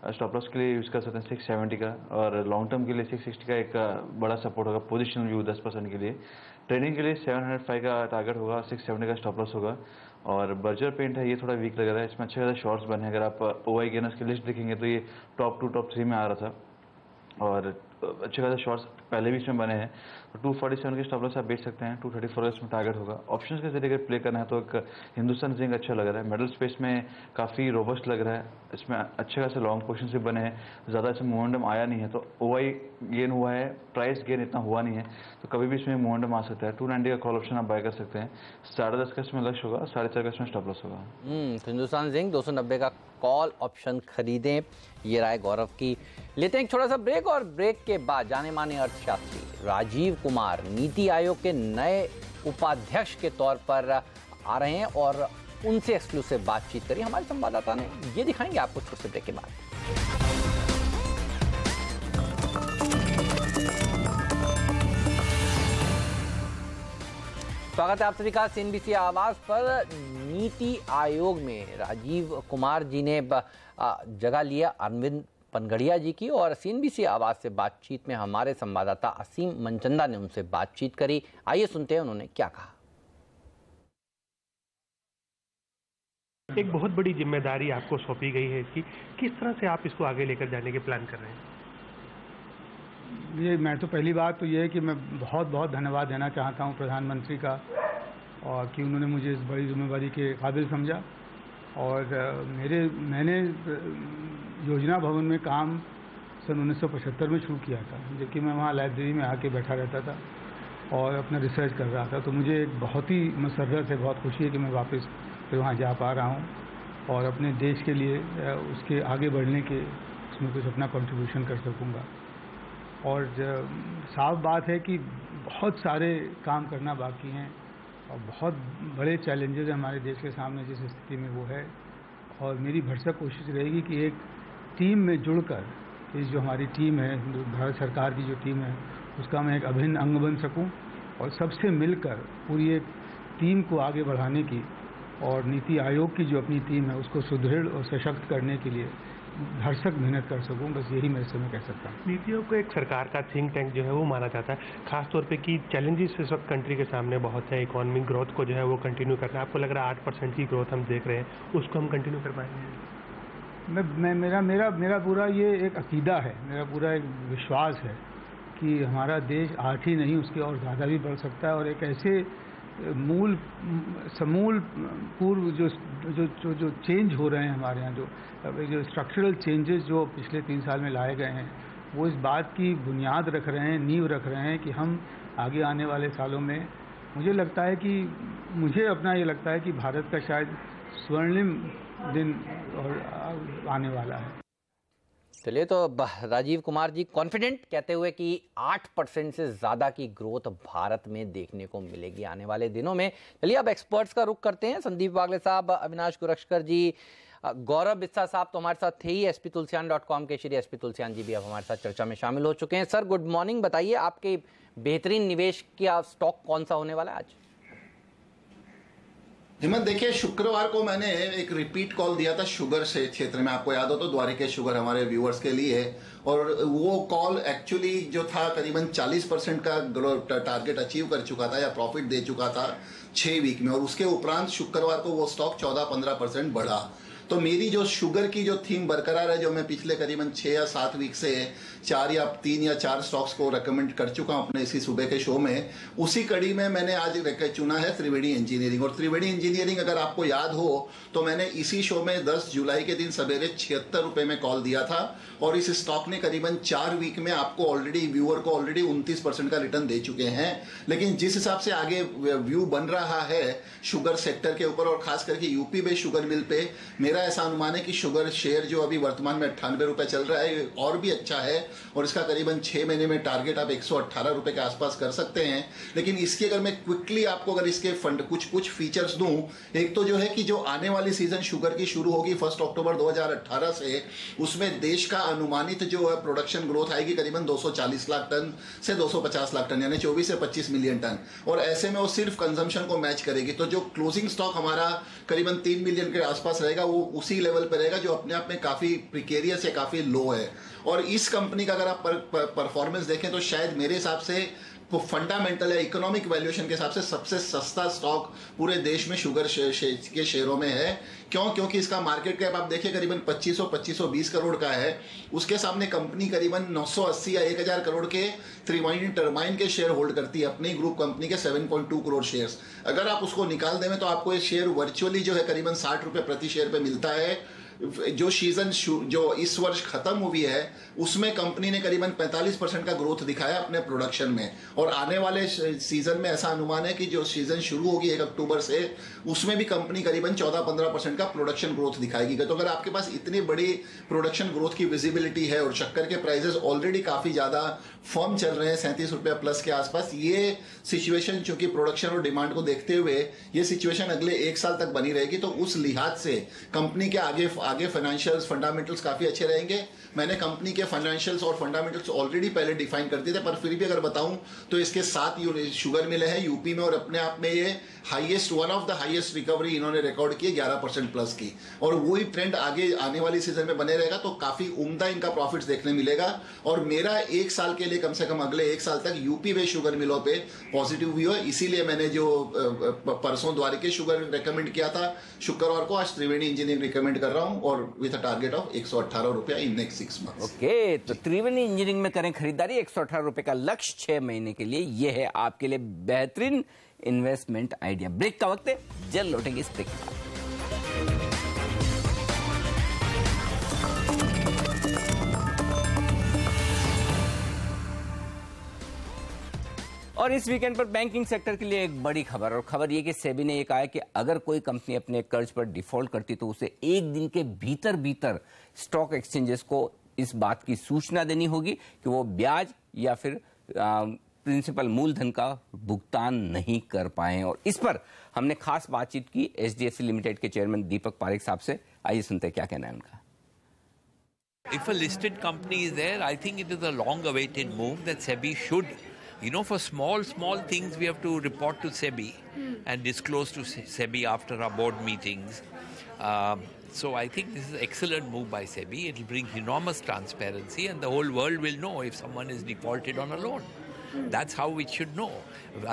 स्टॉप लॉस के लिए यूज़ कर सकते हैं 670 का, और लॉन्ग टर्म के लिए 660 का एक बड़ा सपोर्ट होगा पोजिशनल व्यू 10% के लिए। ट्रेडिंग के लिए 705 का टारगेट होगा, 670 का स्टॉप लॉस होगा। और बर्जर पेंट है, ये थोड़ा वीक लग रहा है, इसमें अच्छे खासा शॉर्ट्स बने। अगर आप OI गेनर्स की लिस्ट देखेंगे तो ये टॉप 2 टॉप 3 में आ रहा था, और अच्छे खासे शॉर्ट्स पहले भी इसमें बने हैं। तो 247 के स्टॉप लॉस आप बेच सकते हैं, 234 का इसमें टारगेट होगा। ऑप्शंस के जरिए अगर प्ले करना है तो एक हिंदुस्तान जिंक अच्छा लग रहा है, मेटल स्पेस में काफ़ी रोबस्ट लग रहा है, इसमें अच्छे खासे लॉन्ग पोजीशन से बने हैं, ज़्यादा इसमें मोमेंटम आया नहीं है, तो OI गेन हुआ है, प्राइस गेन इतना हुआ नहीं है, तो कभी भी इसमें मोमेंटम आ सकता है। 290 का कॉल ऑप्शन आप बाय कर सकते हैं, 10.5 का इसमें लक्ष्य होगा, 4.5 का इसमें स्टॉप लॉस होगा। हिंदुस्तान जिंक 290 का कॉल ऑप्शन खरीदें, ये राय गौरव की। लेते हैं एक छोटा सा ब्रेक, और ब्रेक के बाद जाने माने अर्थशास्त्री राजीव कुमार नीति आयोग के नए उपाध्यक्ष के तौर पर आ रहे हैं, और उनसे एक्सक्लूसिव बातचीत करी हमारे संवाददाता ने, ये दिखाएंगे आपको छोटे से ब्रेक के बाद। स्वागत है आप सभी का CNBC आवाज पर। नीति आयोग में राजीव कुमार जी ने जगह लिया अरविंद पनगड़िया जी की, और CNBC आवाज से बातचीत में हमारे संवाददाता असीम मनचंदा ने उनसे बातचीत करी। आइए सुनते हैं उन्होंने क्या कहा। एक बहुत बड़ी जिम्मेदारी आपको सौंपी गई है इसकी, किस तरह से आप इसको आगे लेकर जाने के प्लान कर रहे हैं? ये मैं तो पहली बात तो ये है कि मैं बहुत बहुत धन्यवाद देना चाहता हूँ प्रधानमंत्री का, और कि उन्होंने मुझे इस बड़ी जिम्मेदारी के काबिल समझा। और मैंने योजना भवन में काम सन 1975 में शुरू किया था, जबकि मैं वहाँ लाइब्रेरी में आके बैठा रहता था और अपना रिसर्च कर रहा था। तो मुझे एक बहुत ही मसर्रत है, बहुत खुशी है कि मैं वापस फिर वहाँ जा पा रहा हूँ और अपने देश के लिए उसके आगे बढ़ने के उसमें कुछ अपना कंट्रीब्यूशन कर सकूँगा। और साफ बात है कि बहुत सारे काम करना बाकी हैं और बहुत बड़े चैलेंजेस हैं हमारे देश के सामने जिस स्थिति में वो है। और मेरी भरसक कोशिश रहेगी कि एक टीम में जुड़कर, इस जो हमारी टीम है, भारत सरकार की जो टीम है, उसका मैं एक अभिन्न अंग बन सकूं और सबसे मिलकर पूरी एक टीम को आगे बढ़ाने की और नीति आयोग की जो अपनी टीम है उसको सुदृढ़ और सशक्त करने के लिए भरसक मेहनत कर सकूं। बस यही मैं इस समय कह सकता हूँ। नीति आयोग को एक सरकार का थिंक टैंक जो है वो माना जाता है, खासतौर पे कि चैलेंजेस इस वक्त कंट्री के सामने बहुत है। इकोनॉमिक ग्रोथ को जो है वो कंटिन्यू करना है। आपको लग रहा है 8% की ग्रोथ हम देख रहे हैं, उसको हम कंटिन्यू कर पाएंगे? मेरा पूरा ये एक अकीदा है, मेरा पूरा एक विश्वास है कि हमारा देश 8 ही नहीं उसके और ज़्यादा भी बढ़ सकता है। और एक ऐसे समूल पूर्व जो चेंज हो रहे हैं हमारे यहाँ, जो स्ट्रक्चरल चेंजेस जो पिछले 3 साल में लाए गए हैं, वो इस बात की बुनियाद रख रहे हैं, नींव रख रहे हैं कि हम आगे आने वाले सालों में, मुझे लगता है कि ये लगता है कि भारत का शायद स्वर्णिम दिन और आने वाला है। चलिए, तो राजीव कुमार जी कॉन्फिडेंट कहते हुए कि 8% से ज़्यादा की ग्रोथ भारत में देखने को मिलेगी आने वाले दिनों में। चलिए, अब एक्सपर्ट्स का रुख करते हैं। संदीप वागले साहब, अविनाश कुरक्षकर जी, गौरव बिस्सा साहब तो हमारे साथ थे ही। sptulsian.com के श्री SP तुलसियान जी भी अब हमारे साथ चर्चा में शामिल हो चुके हैं। Sir, good morning. बताइए, आपके बेहतरीन निवेश का स्टॉक कौन सा होने वाला है आज? हिम्मत, देखिए, शुक्रवार को मैंने एक रिपीट कॉल दिया था शुगर से क्षेत्र में, आपको याद हो तो, द्वारिकेश शुगर हमारे व्यूअर्स के लिए। और वो कॉल एक्चुअली जो था करीबन 40% का टारगेट अचीव कर चुका था या प्रॉफिट दे चुका था 6 वीक में। और उसके उपरांत शुक्रवार को वो स्टॉक 14-15% बढ़ा। तो मेरी जो शुगर की जो थीम बरकरार है, जो मैं पिछले करीबन 6 या 7 वीक से 3 या 4 स्टॉक्स को रेकमेंड कर चुका हूं अपने इसी सुबह के शो में, उसी कड़ी में मैंने आज चुना है त्रिवेणी इंजीनियरिंग। और त्रिवेणी इंजीनियरिंग, अगर आपको याद हो तो मैंने इसी शो में 10 जुलाई के दिन सवेरे 76 रुपए में कॉल दिया था। और इस स्टॉक ने करीबन 4 वीक में आपको ऑलरेडी, व्यूअर को ऑलरेडी 29% का रिटर्न दे चुके हैं। लेकिन जिस हिसाब से आगे व्यू बन रहा है शुगर सेक्टर के ऊपर और खास करके यूपी में शुगर मिल पे, मेरा ऐसा अनुमान है कि शुगर शेयर जो अभी वर्तमान में 98 रुपए चल रहा है और भी अच्छा है। और इसका करीबन 6 महीने में टारगेट आप 118 रुपए के आसपास कर सकते हैं। लेकिन इसकी अगर मैं क्विकली आपको अगर इसके फंड कुछ फीचर्स दूं, एक तो जो है कि जो आने वाली सीजन शुगर की शुरू होगी 1 अक्टूबर 2018 से, उसमें देश का अनुमानित जो है प्रोडक्शन ग्रोथ आएगी करीबन 240 लाख टन से 250 लाख टन, यानी 24 से 25 मिलियन टन। और ऐसे में वो सिर्फ कंजम्पशन को मैच करेगी। तो जो क्लोजिंग स्टॉक हमारा करीबन 3 मिलियन के आसपास रहेगा, वो उसी लेवल पर रहेगा, जो अपने आप में काफी प्रिकेरियस है, काफी लो है। और इस कंपनी का अगर आप परफॉर्मेंस देखें तो शायद मेरे हिसाब से वो फंडामेंटल या इकोनॉमिक वैल्यूएशन के हिसाब से सबसे सस्ता स्टॉक पूरे देश में शुगर के शेयरों में है। क्यों? क्योंकि इसका मार्केट कैप आप देखिए करीबन 2520 करोड़ का है। उसके सामने कंपनी करीबन 980 या 1000 करोड़ के त्रिवेणी टर्बाइन के शेयर होल्ड करती है, अपनी ग्रुप कंपनी के 7.2 करोड़ शेयर्स। अगर आप उसको निकाल दें तो आपको ये शेयर वर्चुअली जो है करीबन 60 रुपए प्रति शेयर पे मिलता है। जो सीजन जो इस वर्ष खत्म हुई है उसमें कंपनी ने करीबन 45% का ग्रोथ दिखाया अपने प्रोडक्शन में। और आने वाले सीजन में ऐसा अनुमान है कि जो सीजन शुरू होगी 1 अक्टूबर से, उसमें भी कंपनी करीबन 14-15% का प्रोडक्शन ग्रोथ दिखाएगी। तो अगर आपके पास इतनी बड़ी प्रोडक्शन ग्रोथ की विजिबिलिटी है और शक्कर के प्राइसेस ऑलरेडी काफी ज्यादा फर्म चल रहे हैं 37 रुपए प्लस के आसपास, ये सिचुएशन चूंकि प्रोडक्शन और डिमांड को देखते हुए ये सिचुएशन अगले 1 साल तक बनी रहेगी। तो उस लिहाज से कंपनी के आगे फाइनेंशियल्स फंडामेंटल्स काफी अच्छे रहेंगे। मैंने कंपनी के फाइनेंशियल्स और फंडामेंटल्स ऑलरेडी पहले डिफाइन कर दिए थे, पर फिर भी अगर बताऊं तो इसके 7 शुगर मिले हैं यूपी में और अपने आप में ये one of the highest recovery इन्होंने रिकॉर्ड की 11% प्लस की। और वही ट्रेंड आगे आने वाली सीजन में बने रहेगा। तो काफी उम्दा इनका प्रॉफिट्स देखने मिलेगा। और मेरा 1 साल के लिए कम से कम अगले 1 साल तक यूपी में शुगर मिलों पे पॉजिटिव व्यू है। इसीलिए मैंने जो परसों द्वारिकेश शुगर रिकमेंड किया था शुक्रवार को, आज त्रिवेणी इंजीनियरिंग रिकमेंड कर रहा हूं और विद अ टारगेट ऑफ 118 रुपया इन नेक्स्ट 6 मंथ्स। ओके, तो त्रिवेणी इंजीनियरिंग में करें खरीदारी। 118 रुपए का लक्ष्य 6 महीने के लिए, यह है आपके लिए बेहतरीन इन्वेस्टमेंट आइडिया। ब्रेक का वक्त है, जल्द लौटेंगे इस ब्रेक के बाद। और इस वीकेंड पर बैंकिंग सेक्टर के लिए एक बड़ी खबर, और खबर ये कि सेबी ने ये कहा है कि अगर कोई कंपनी अपने कर्ज पर डिफॉल्ट करती तो उसे एक दिन के भीतर भीतर स्टॉक एक्सचेंजेस को इस बात की सूचना देनी होगी कि वो ब्याज या फिर प्रिंसिपल मूलधन का भुगतान नहीं कर पाए। और इस पर हमने खास बातचीत की एचडीएफसी लिमिटेड के चेयरमैन दीपक पारेख साहब से। आइए सुनते हैं क्या कहना है उनका। If a listed company is there, I think it is a long-awaited move that SEBI should, for small things we have to report to SEBI and disclose to SEBI after our board meetings. So I think this is an excellent move by SEBI. It will bring enormous transparency and the whole world will know if someone is defaulted on a loan. That's how we should know.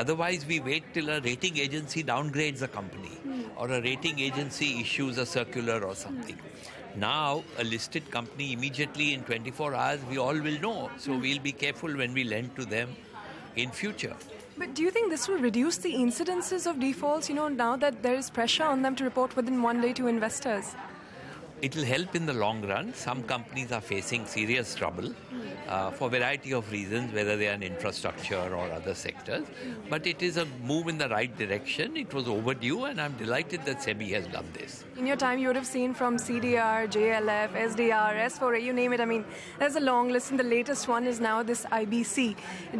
Otherwise, we wait till a rating agency downgrades a company or a rating agency issues a circular or something. Now, a listed company immediately in 24 hours, we all will know. So we'll be careful when we lend to them in future. But do you think this will reduce the incidences of defaults, now that there is pressure on them to report within 1 day to investors? It will help in the long run. Some companies are facing serious trouble for a variety of reasons, whether they are in infrastructure or other sectors. But it is a move in the right direction. It was overdue, and I'm delighted that SEBI has done this. In your time, you would have seen from CDR, JLF, SDR, S4A, you name it. I mean, there's a long list, and the latest one is now this IBC.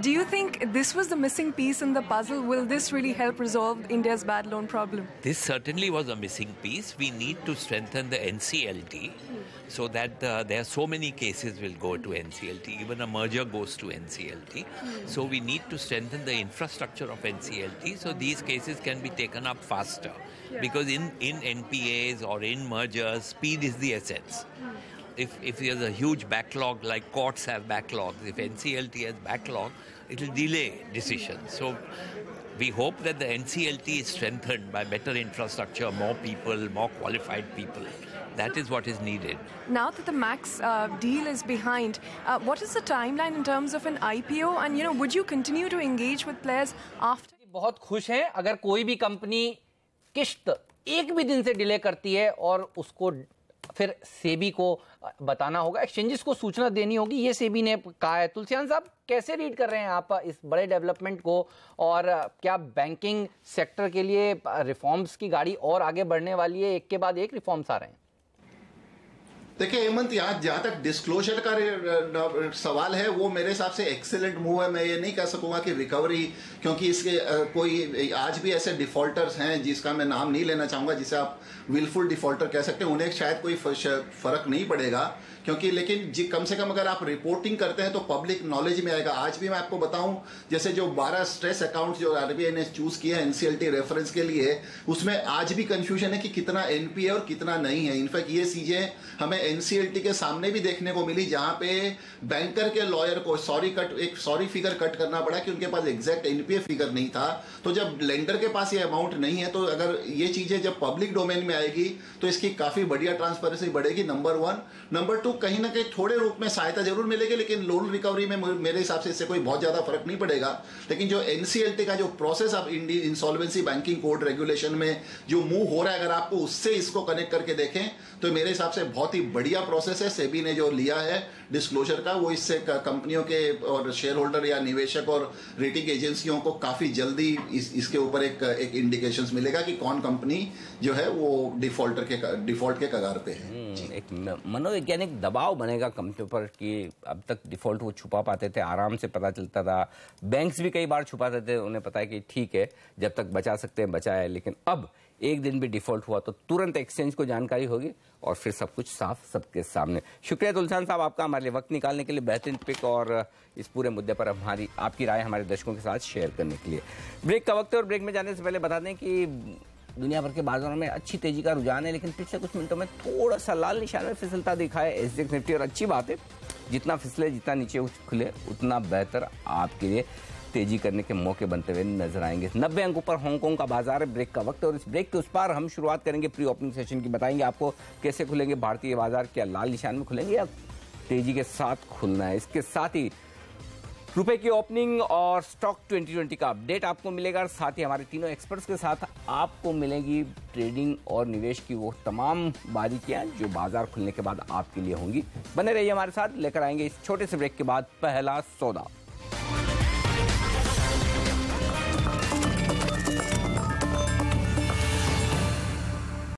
Do you think this was the missing piece in the puzzle? Will this really help resolve India's bad loan problem? This certainly was a missing piece. We need to strengthen the NCLT so that there are so many cases will go to NCLT. Even a merger goes to NCLT. So we need to strengthen the infrastructure of NCLT so these cases can be taken up faster. Because in NPAs or in mergers, speed is the essence. If there's a huge backlog, like courts have backlogs, if NCLT has backlog, it will delay decisions. So we hope that the NCLT is strengthened by better infrastructure, more people, more qualified people. That is what is needed. Now that the Max deal is behind, what is the timeline in terms of an IPO? And, would you continue to engage with players after? बहुत खुश हैं अगर कोई भी company किश्त एक भी दिन से डिले करती है और उसको फिर सेबी को बताना होगा, एक्सचेंजेस को सूचना देनी होगी, ये सेबी ने कहा है। तुलसियान साहब, कैसे रीड कर रहे हैं आप इस बड़े डेवलपमेंट को, और क्या बैंकिंग सेक्टर के लिए रिफॉर्म्स की गाड़ी और आगे बढ़ने वाली है? एक के बाद एक रिफॉर्म्स आ रहे हैं। देखिए हेमंत, यहाँ जहाँ तक डिस्क्लोजर का सवाल है, वो मेरे हिसाब से एक्सीलेंट मूव है। मैं ये नहीं कह सकूंगा कि रिकवरी, क्योंकि इसके कोई आज भी ऐसे डिफॉल्टर्स हैं जिसका मैं नाम नहीं लेना चाहूंगा, जिसे आप विलफुल डिफॉल्टर कह सकते हैं, उन्हें शायद कोई फर्क नहीं पड़ेगा, क्योंकि लेकिन कम से कम अगर आप रिपोर्टिंग करते हैं तो पब्लिक नॉलेज में आएगा। आज भी मैं आपको बताऊं, जैसे जो 12 स्ट्रेस अकाउंट जो आरबीआई ने चूज किया है एनसीएलटी रेफरेंस के लिए, उसमें आज भी कंफ्यूजन है कि कितना एनपीए और कितना नहीं है। इनफैक्ट ये चीजें हमें एनसीएलटी के सामने भी देखने को मिली, जहां पे बैंकर के लॉयर को सॉरी फिगर कट करना पड़ा कि उनके पास एग्जैक्ट एनपीए फिगर नहीं था। तो जब लेंडर के पास ये अमाउंट नहीं है, तो अगर ये चीजें जब पब्लिक डोमेन में आएगी तो इसकी काफी बढ़िया ट्रांसपेरेंसी बढ़ेगी, नंबर 1। नंबर 2, कहीं ना कहीं थोड़े रूप में सहायता जरूर मिलेगी, लेकिन लोन रिकवरी में मेरे हिसाब से इससे कोई बहुत ज्यादा फर्क नहीं पड़ेगा। लेकिन जो एनसीएलटी का जो प्रोसेस अब इंसॉल्वेंसी बैंकिंग कोड रेगुलेशन में जो मूव हो रहा है, अगर आपको उससे इसको कनेक्ट करके देखें तो मेरे हिसाब से बहुत ही बढ़िया प्रोसेस है। सेबी ने जो लिया है डिस्क्लोजर का, वो इससे कंपनियों के और शेयर होल्डर या निवेशक और रेटिंग एजेंसियों को काफी जल्दी इसके ऊपर एक इंडिकेशंस मिलेगा कि कौन कंपनी जो है वो डिफॉल्ट के कगार पे है। एक मनोवैज्ञानिक दबाव बनेगा कंपनियों पर कि अब तक डिफॉल्ट वो छुपा पाते थे, आराम से पता चलता था। बैंक्स भी कई बार छुपाते थे, उन्हें पता है कि ठीक है जब तक बचा सकते हैं बचाए, लेकिन अब एक दिन भी डिफॉल्ट हुआ तो तुरंत एक्सचेंज को जानकारी होगी और फिर सब कुछ साफ सबके सामने। शुक्रिया तुलसियान साहब आपका हमारे लिए वक्त निकालने के लिए, बेहतरीन पिक और इस पूरे मुद्दे पर आपकी राय हमारे दर्शकों के साथ शेयर करने के लिए। ब्रेक का वक्त है और ब्रेक में जाने से पहले बता दें कि दुनिया भर के बाजारों में अच्छी तेजी का रुझान है, लेकिन पिछले कुछ मिनटों में थोड़ा सा लाल निशान में फिसलता दिखा है एसजीएक्स निफ्टी, और अच्छी बात है, जितना फिसले जितना नीचे खुले उतना बेहतर आपके लिए तेजी करने के मौके बनते हुए नजर आएंगे। 90 अंकों पर हांगकांग का बाजार है। ब्रेक का वक्त है और इस ब्रेक के उस पार हम शुरुआत करेंगे प्री ओपनिंग सेशन की। बताएंगे आपको कैसे खुलेंगे भारतीय बाजार, क्या लाल निशान में खुलेंगे या तेजी के साथ खुलना है। इसके साथ ही रुपए की ओपनिंग और स्टॉक 2020 का अपडेट आपको मिलेगा, और साथ ही हमारे तीनों एक्सपर्ट्स के साथ आपको मिलेंगी ट्रेडिंग और निवेश की वो तमाम बारीकियां जो बाजार खुलने के बाद आपके लिए होंगी। बने रहिए हमारे साथ, लेकर आएंगे इस छोटे से ब्रेक के बाद पहला सौदा।